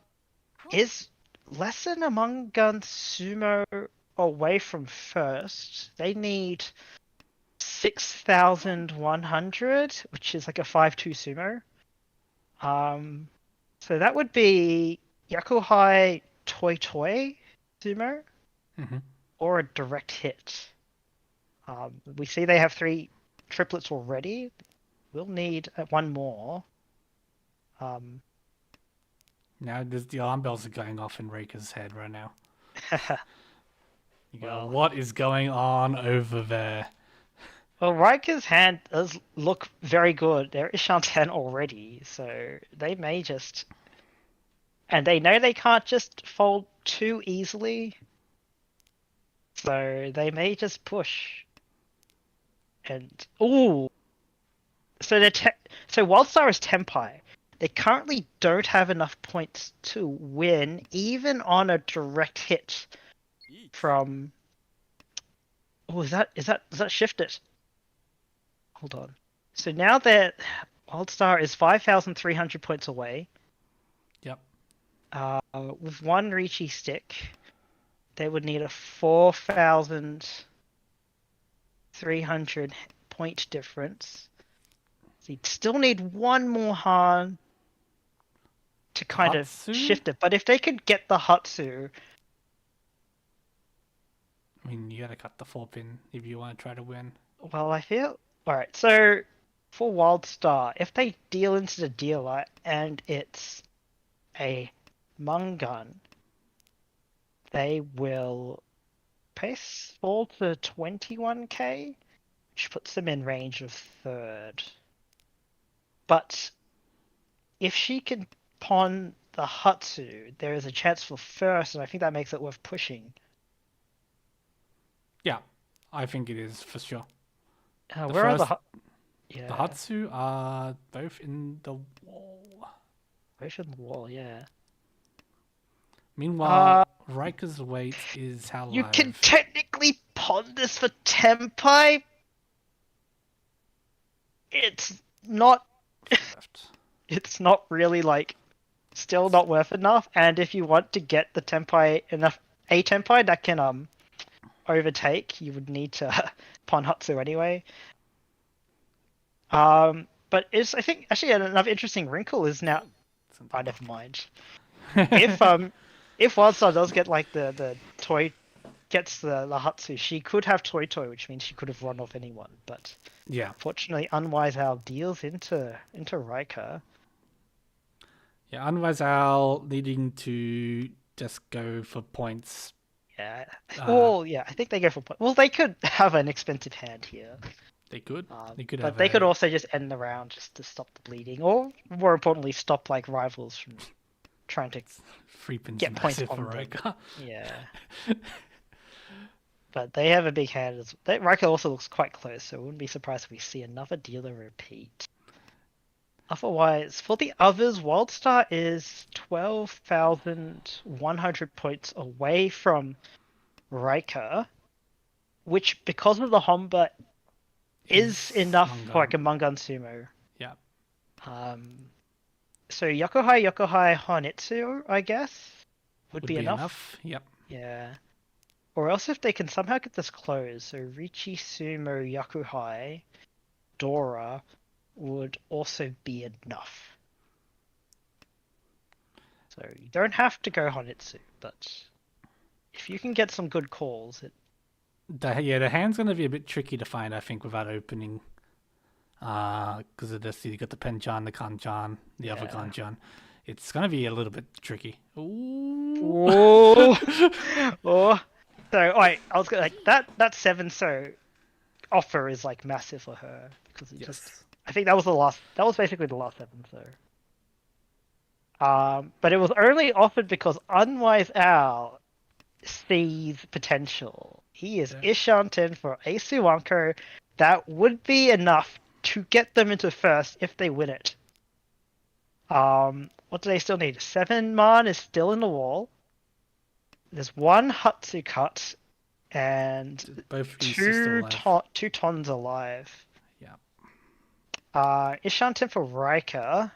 is less than Among Gun Sumo away from first. They need 6,100, which is like a 5-2 sumo. So that would be Yakuhai Toy Toy sumo
Mhm.
or a direct hit. We see they have 3 triplets already. We'll need one more.
Now the alarm bells are going off in Reika's head right now. You go,
Well-
what is going on over there?
Well, Riker's hand does look very good. There is Shantan already, so they may just... And they know they can't just fold too easily, so they may just push. And... Ooh! So Wildstar is Tempai. they currently don't have enough points to win, even on a direct hit from. Oh, is that shifted? Hold on. So now their Wildstar is 5,300 points away.
Yep.
With one Ricci stick, they would need a 4,300 point difference. So you'd still need one more Han to kind of
Hatsu?
shift it. But if they could get the Hatsu,
I mean, you gotta cut the 4-pin if you want to try to win.
well, I feel alright. So for Wildstar, if they deal into the dealer and it's a Mungun, they will pace fall to 21k, which puts them in range of third. But if she can pawn the Hatsu, there is a chance for first, and I think that makes it worth pushing.
Yeah, I think it is for sure.
Where are the
The Hatsu are both in the wall.
Both in the wall, yeah.
Meanwhile, Riker's weight is how
You
live.
can technically pawn this for Tempai. It's not.
left.
It's not really like. Still not worth enough. And if you want to get the Tempai enough, a Tempai that can overtake, you would need to pawn Hatsu anyway. But it's I think actually another interesting wrinkle is now. Oh, never mind. If Wildstar does get like the toy, gets the Hatsu, she could have Toy, which means she could have run off anyone. But
Yeah,
fortunately, Unwise Owl deals into Riker.
yeah. Unwise Owl needing to just go for points.
Yeah. Well, yeah, I think they go for point. Well, they could have an expensive hand here.
They could. They could
But
have.
they could also just end the round just to stop the bleeding, or more importantly, stop like rivals from trying to
3-pin's
get points
massive for
on them.
Riker.
Yeah. But they have a big hand. Riker also looks quite close, so I wouldn't be surprised if we see another dealer repeat. Otherwise, for the others, Wildstar is 12,100 points away from Riker, which, because of the Homba, is enough for like a Mungun Sumo.
Yeah.
So Yokohai Honitsu, I guess, would be enough.
Yep.
Yeah. Or else if they can somehow get this closed, so Richi, Sumo, Yokohai, Dora would also be enough. So you don't have to go Honitsu, but if you can get some good calls,
The hand's gonna be a bit tricky to find, I think, without opening. Because of this, you got the Penchan, the Kanchan, the other Kanchan. It's gonna be a little bit tricky. Ooh.
Oh, oh. So, alright, I was gonna like that 7 so offer is like massive for her because it just I think that was basically the last 7 so. But it was only offered because Unwise Owl sees potential. He is Ishanten for a Suwanko. That would be enough to get them into first if they win it. What do they still need? 7 Man is still in the wall. There's 1 Hatsu cut and
both
2 Tons alive.
Yeah.
Ishanten for Riker.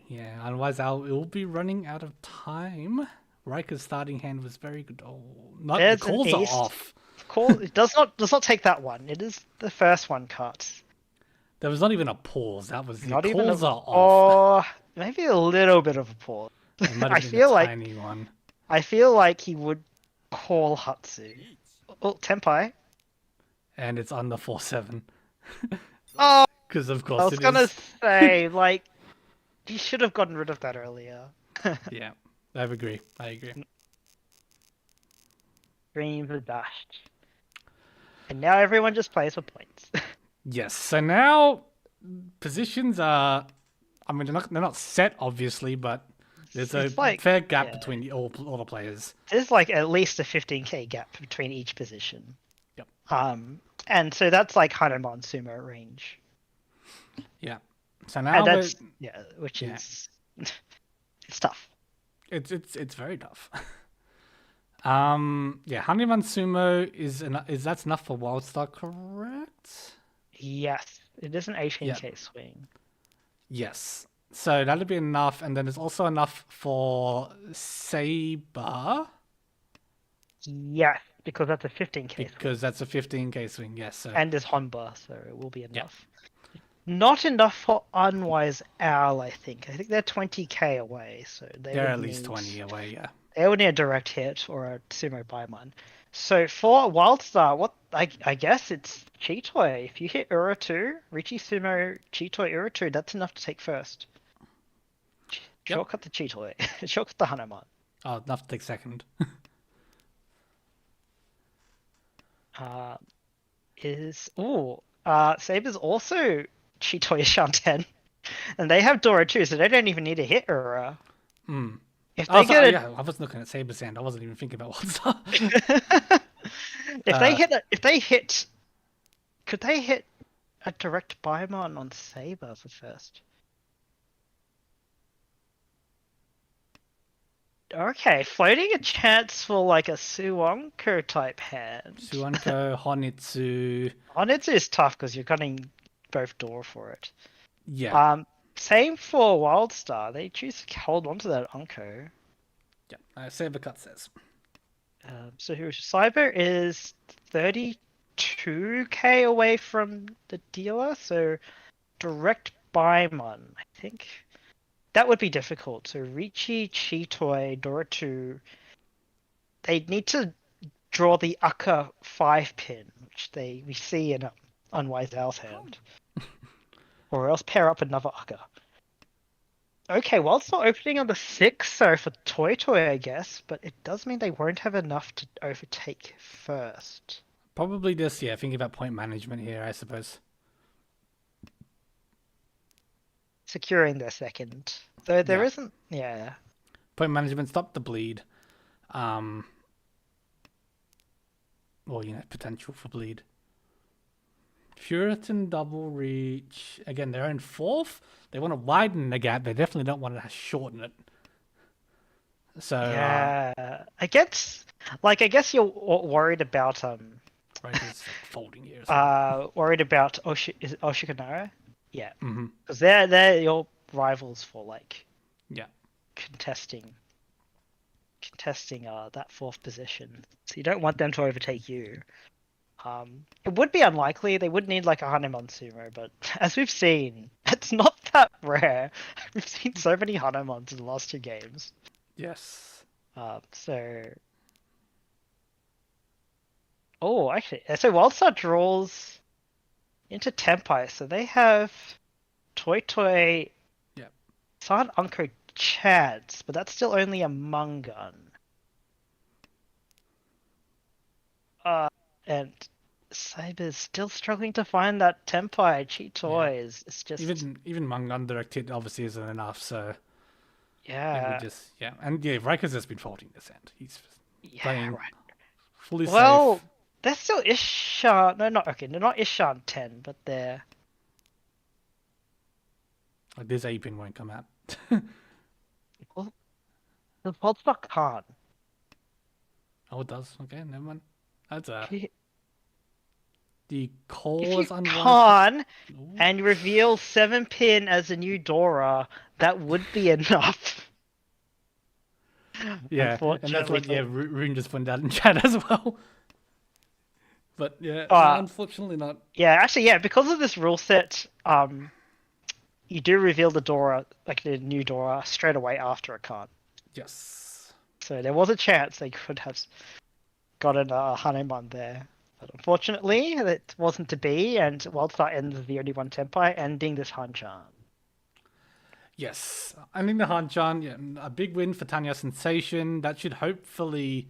Yeah, otherwise it will be running out of time. Riker's starting hand was very good. Oh, the calls are off.
It does not take that one. It is the first one cut.
There was not even a pause. That was
Not
the
even
calls are off.
Or maybe a little bit of a pause.
It might have
I
been
feel
a
like
tiny one.
I feel like he would call Hatsu. Oh, Tempai.
And it's on the 4-7.
Oh,
Because of course
I was gonna say like you should have gotten rid of that earlier.
Yeah, I agree.
Dreams are dashed. And now everyone just plays for points.
Yes. So now positions are. I mean, they're not set, obviously, but there's a fair gap between all the players.
There's like at least a 15k gap between each position.
Yep.
And so that's like Hanuman Sumo range.
Yeah. So now
that's which
yeah.
is it's tough.
it's very tough. Yeah, Honeyman Sumo is that's enough for Wildstar, correct?
Yes, it is an
Yeah.
18k swing.
Yes. So that'll be enough, and then there's also enough for Saber
Yes, because that's a 15k swing.
because that's a 15k swing. Yes. So
And there's Honba, so it will be enough. Not enough for Unwise Owl, I think. I think they're 20k away, so
they're at least 20 away. Yeah.
they would need a direct hit or a Sumo Baimon. So for Wildstar, what I guess it's Cheetoy. If you hit Uratu, Richie Sumo, Cheetoy, Uratu, that's enough to take first.
Yep.
Shortcut the Cheetoy. Shortcut the Hanuman.
Oh, enough to take second.
Saber's also Cheetoy Shanten. And they have Dora too, so they don't even need to hit Ura.
Hmm.
If they get a...
yeah, I was looking at Saber Sand. I wasn't even thinking about Wildstar.
if they hit, could they hit a direct Baimon on Saber for first? Okay, floating a chance for like a Suonko type hand.
Suonko, Honitsu.
Honitsu is tough because you're getting both door for it.
Yeah.
Same for Wildstar. They choose to hold on to that Unko.
Yeah. Saber Cut says.
So Cyber is 32k away from the dealer, so direct Baimon, I think. That would be difficult. So Ricci, Cheetoy, Doratu, they need to draw the Akka 5 pin, which we see in Unwise Owl's hand. Or else pair up another Akka. Okay, well, it's not opening on the 6th, so for Toy Toy, I guess, but it does mean they won't have enough to overtake first.
Probably just, yeah, thinking about point management here, I suppose.
Securing their second. Though there isn't, yeah.
Point management, stop the bleed. Or, potential for bleed. Puritan double reach. Again, they're in 4th. They want to widen the gap. They definitely don't want to shorten it. So
yeah, I guess you're worried about
right, it's folding here.
Worried about Oshikanara. Yeah,
Mm-hmm.
Because they're your rivals for contesting that 4th position. So you don't want them to overtake you. It would be unlikely. They would need like a Hanuman Sumo, but as we've seen, it's not that rare. We've seen so many Hanumans in the last 2 games.
Yes.
Actually, so Wildstar draws into Tempai, so they have Toy Toy, San Unko Chads, but that's still only a Mungun. And Cyber's still struggling to find that Tempai cheat toys. It's just
even Mungan directed obviously isn't enough, so
yeah.
Riker's has been folding this end. He's playing fully
well,
safe.
They're still Ishan. No, not okay. They're not Ishan 10, but they're.
Like this A-pin won't come out.
Well, the Polestar can't.
Oh, it does. Okay, never mind. That's the
If
call
you
is unwanted.
can and reveal 7 pin as a new Dora, that would be enough.
Yeah, and that's what Rune just pointed out in chat as well. But yeah, unfortunately not.
Yeah, actually, because of this rule set, you do reveal the Dora, like the new Dora, straight away after a card.
Yes.
So there was a chance they could have gotten a Hanuman there. But unfortunately, it wasn't to be, and Wildstar ends as the only one Tempai, ending this Hanchan.
Yes, ending the Hanchan, a big win for Tanya Sensation. That should hopefully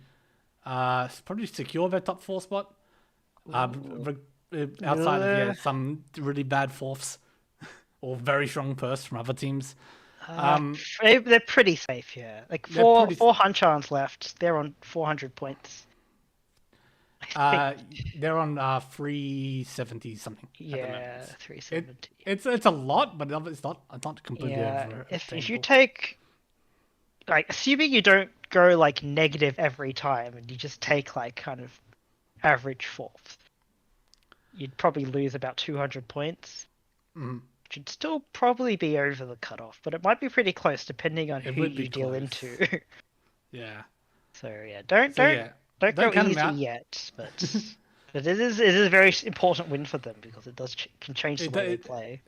probably secure their top 4 spot. Outside of some really bad 4ths or very strong purse from other teams.
They're pretty safe here. Like four Hanchans left. They're on 400 points. I
They're on 370 something at the
Yeah,
moment.
370.
It's a lot, but it's not completely
Yeah,
over
if you
attainable.
take, like, assuming you don't go like negative every time and you just take like kind of average fourth, you'd probably lose about 200 points.
Mhm.
Which would still probably be over the cutoff, but it might be pretty close depending on
It
who
would be
you deal
close.
into.
Yeah.
So yeah, don't
So yeah,
don't
don't
go
count 'em
easy
out.
yet, but it is a very important win for them because it does can change the
It,
way they
it
play.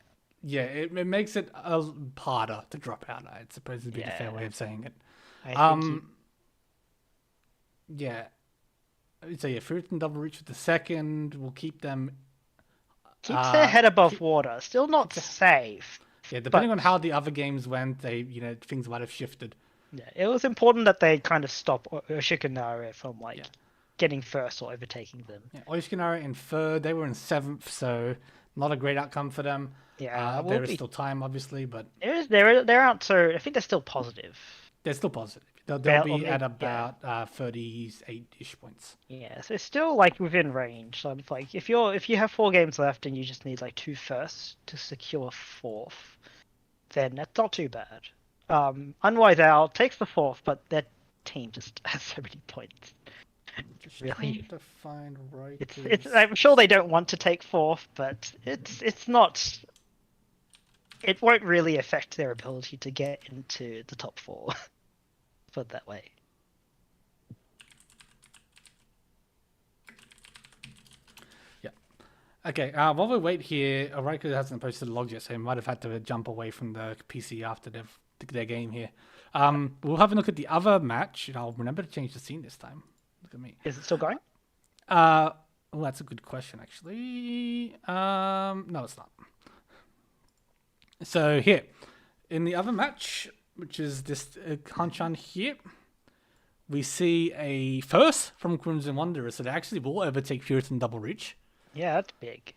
yeah, it makes it harder to drop out. I suppose would be the fair
Yeah,
way of saying it.
I think you
Yeah. So yeah, fruit and double reach with the second. We'll keep them.
keeps their head above
Keep,
water. Still not
keep the,
safe,
yeah, depending on
but
how the other games went, things might have shifted.
yeah, it was important that they kind of stop Oshikanare from like
Yeah.
getting first or overtaking them.
Yeah, Oishinara in third. They were in seventh, so not a great outcome for them.
Yeah, that will
There is
be.
still time, obviously, but
There aren't so. I think they're still positive.
they're still positive. They'll
Or
be at
maybe,
about 38-ish points.
yeah, so it's still like within range. So it's like if you have 4 games left and you just need like 2 firsts to secure fourth, then that's not too bad. Unwise Owl takes the fourth, but their team just has so many points.
Just
Really,
trying to find right.
it's. I'm sure they don't want to take fourth, but it's not. It won't really affect their ability to get into the top 4. Put it that way.
Okay, while we wait here, Oraiko hasn't posted the logs yet, so he might have had to jump away from the PC after their game here. We'll have a look at the other match, and I'll remember to change the scene this time. Look at me.
Is it still going?
Well, that's a good question, actually. No, it's not. So here, in the other match, which is this Hanchan here, we see a first from Crimson Wanderer, so they actually will overtake Puritan Double Reach.
Yeah, that's big.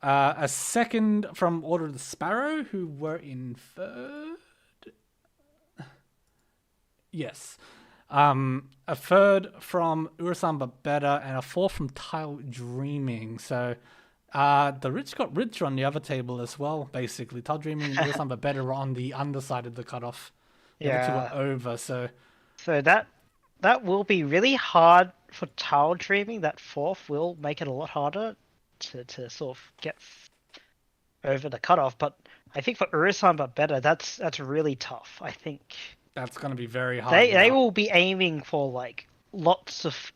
A second from Order of the Sparrow, who were in third. Yes. A third from Urasan but better, and a fourth from Tile Dreaming. So the rich got richer on the other table as well, basically. Tile Dreaming and Urasan but better were on the underside of the cutoff. The other two
Yeah.
were over, so
So that will be really hard for Tile Dreaming. That fourth will make it a lot harder to sort of get over the cutoff. But I think for Urasan but better, that's really tough. I think
that's going to be very hard.
they will be aiming for like lots of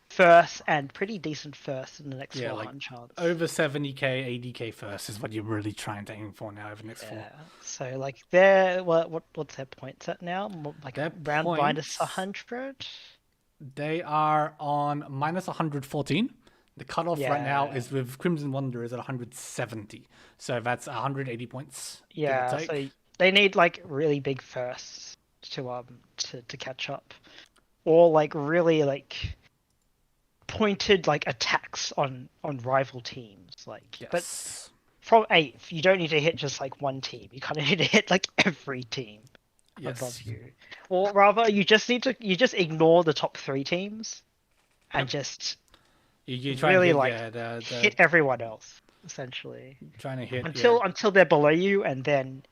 first and pretty decent first in the next 4
like
Hanchans.
over 70k, 80k first is what you're really trying to aim for now over the next 4.
So like they're what's their points at now? Like
Their
round
points-
minus 100.
They are on minus 114. The cutoff right now
Yeah.
is with Crimson Wanderers at 170. So that's 180 points. give or
Yeah,
take.
so they need like really big firsts to catch up, or like really like pointed like attacks on rival teams. Like, but
Yes.
from 8th, you don't need to hit just like one team. You kind of need to hit like every team above
Yes.
you, or rather, you just ignore the top 3 teams and
Yep.
just
You're trying
really
to hit,
like
yeah, the
hit everyone else essentially
trying to hit
until they're below you, and then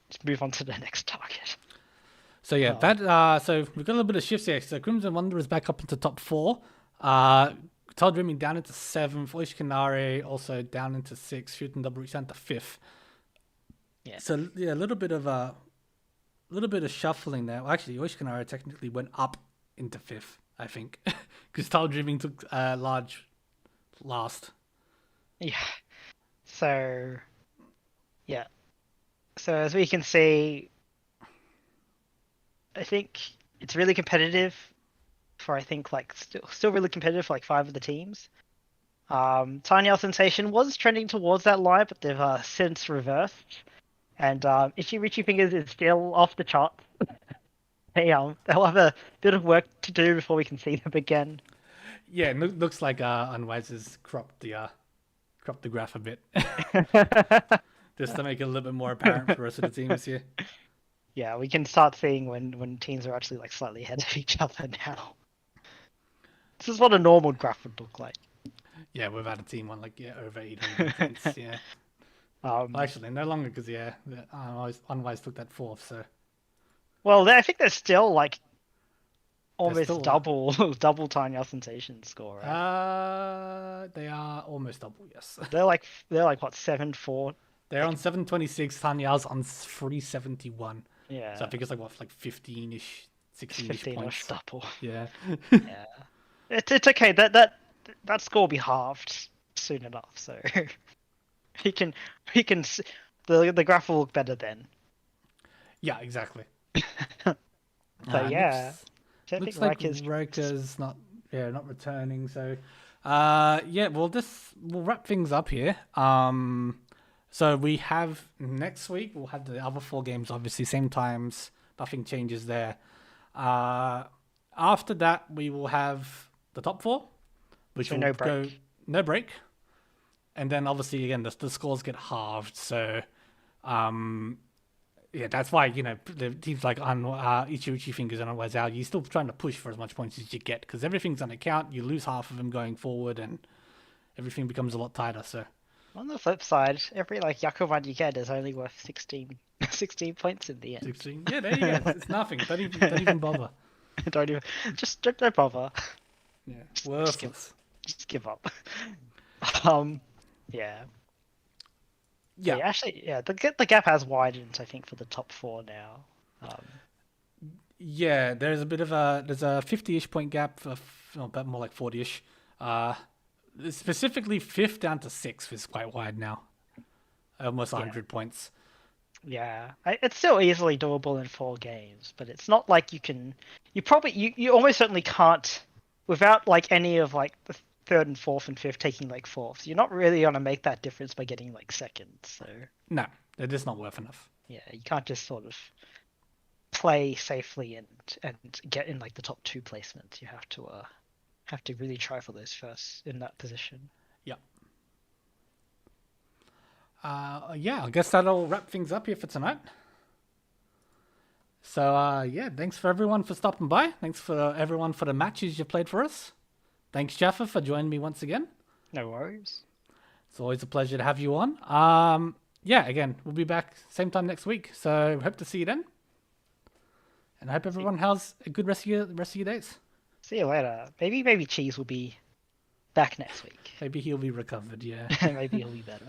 just move on to the next target.
So yeah, so we've got a little bit of shifts here. So Crimson Wanderers back up into top 4. Tile Dreaming down into 7th. Oishikanare also down into 6th. Shooting Double Reach down to 5th.
Yeah.
So yeah, a little bit of shuffling there. Well, actually, Oishikanare technically went up into 5th, I think, because Tile Dreaming took large last.
Yeah. So, yeah. So as we can see, I think it's really competitive for like still really competitive for like 5 of the teams. Tiny Owl Sensation was trending towards that line, but they've since reversed. And Itchy Richie Fingers is still off the charts. They'll have a bit of work to do before we can see them again.
Yeah, it looks like Unwise has cropped the graph a bit, just to make it a little bit more apparent for the rest of the teams here.
Yeah, we can start seeing when teams are actually like slightly ahead of each other now. This is what a normal graph would look like.
Yeah, without a team on like over 800 points. Yeah. Well, actually, no longer because Unwise took that fourth. So
well, I think they're still like
they're
almost
still
double Tiny Ostentation's score, right?
they are almost double. Yes.
They're like what 7-4.
They're on 726. Tanya's on 371.
Yeah,
So I think it's like what, like 15ish,
it's
16ish
15
points.
double.
Yeah.
Yeah, it's okay. That score will be halved soon enough, so he can he can s- the graph will look better then.
Yeah, exactly.
But yeah, I
Looks
think
like
Riker's
Roka's not returning. So, yeah, we'll wrap things up here. So we have next week. We'll have the other 4 games, obviously same times. Nothing changes there. After that, we will have the top 4, which
So
will
no
go
break.
no break, and then obviously again the scores get halved. So, yeah, that's why the teams like Ichi Fingers and otherwise out. You're still trying to push for as much points as you get because everything's on account. You lose half of them going forward, and everything becomes a lot tighter. So
On the flip side, every like Yakuvan you get is only worth 16 points in the end.
16, yeah, there you go. It's nothing. Don't even bother.
Don't even don't bother.
Yeah,
Just
worthless.
Just give up. Um, yeah.
Yeah,
Actually, yeah. The gap has widened, I think, for the top 4 now.
yeah. There's a 50ish point gap, but more like 40ish. Specifically, fifth down to sixth is quite wide now. Almost 100 points.
Yeah, it's still easily doable in 4 games, but it's not like you can. You almost certainly can't without like any of like the third and fourth and fifth taking like fourths. You're not really gonna make that difference by getting like second. So
No, they're just not worth enough.
yeah, you can't just sort of play safely and get in like the top 2 placements. You have to really try for those first in that position.
Yeah. Yeah, I guess that'll wrap things up here for tonight. So, yeah, thanks for everyone for stopping by. Thanks for everyone for the matches you played for us. Thanks, Jaffa, for joining me once again.
No worries.
It's always a pleasure to have you on. Yeah, again, we'll be back same time next week. So, hope to see you then. And I hope everyone has a good rest of your days.
See you later. Maybe Cheese will be back next week.
Maybe he'll be recovered, yeah.
Maybe he'll be better.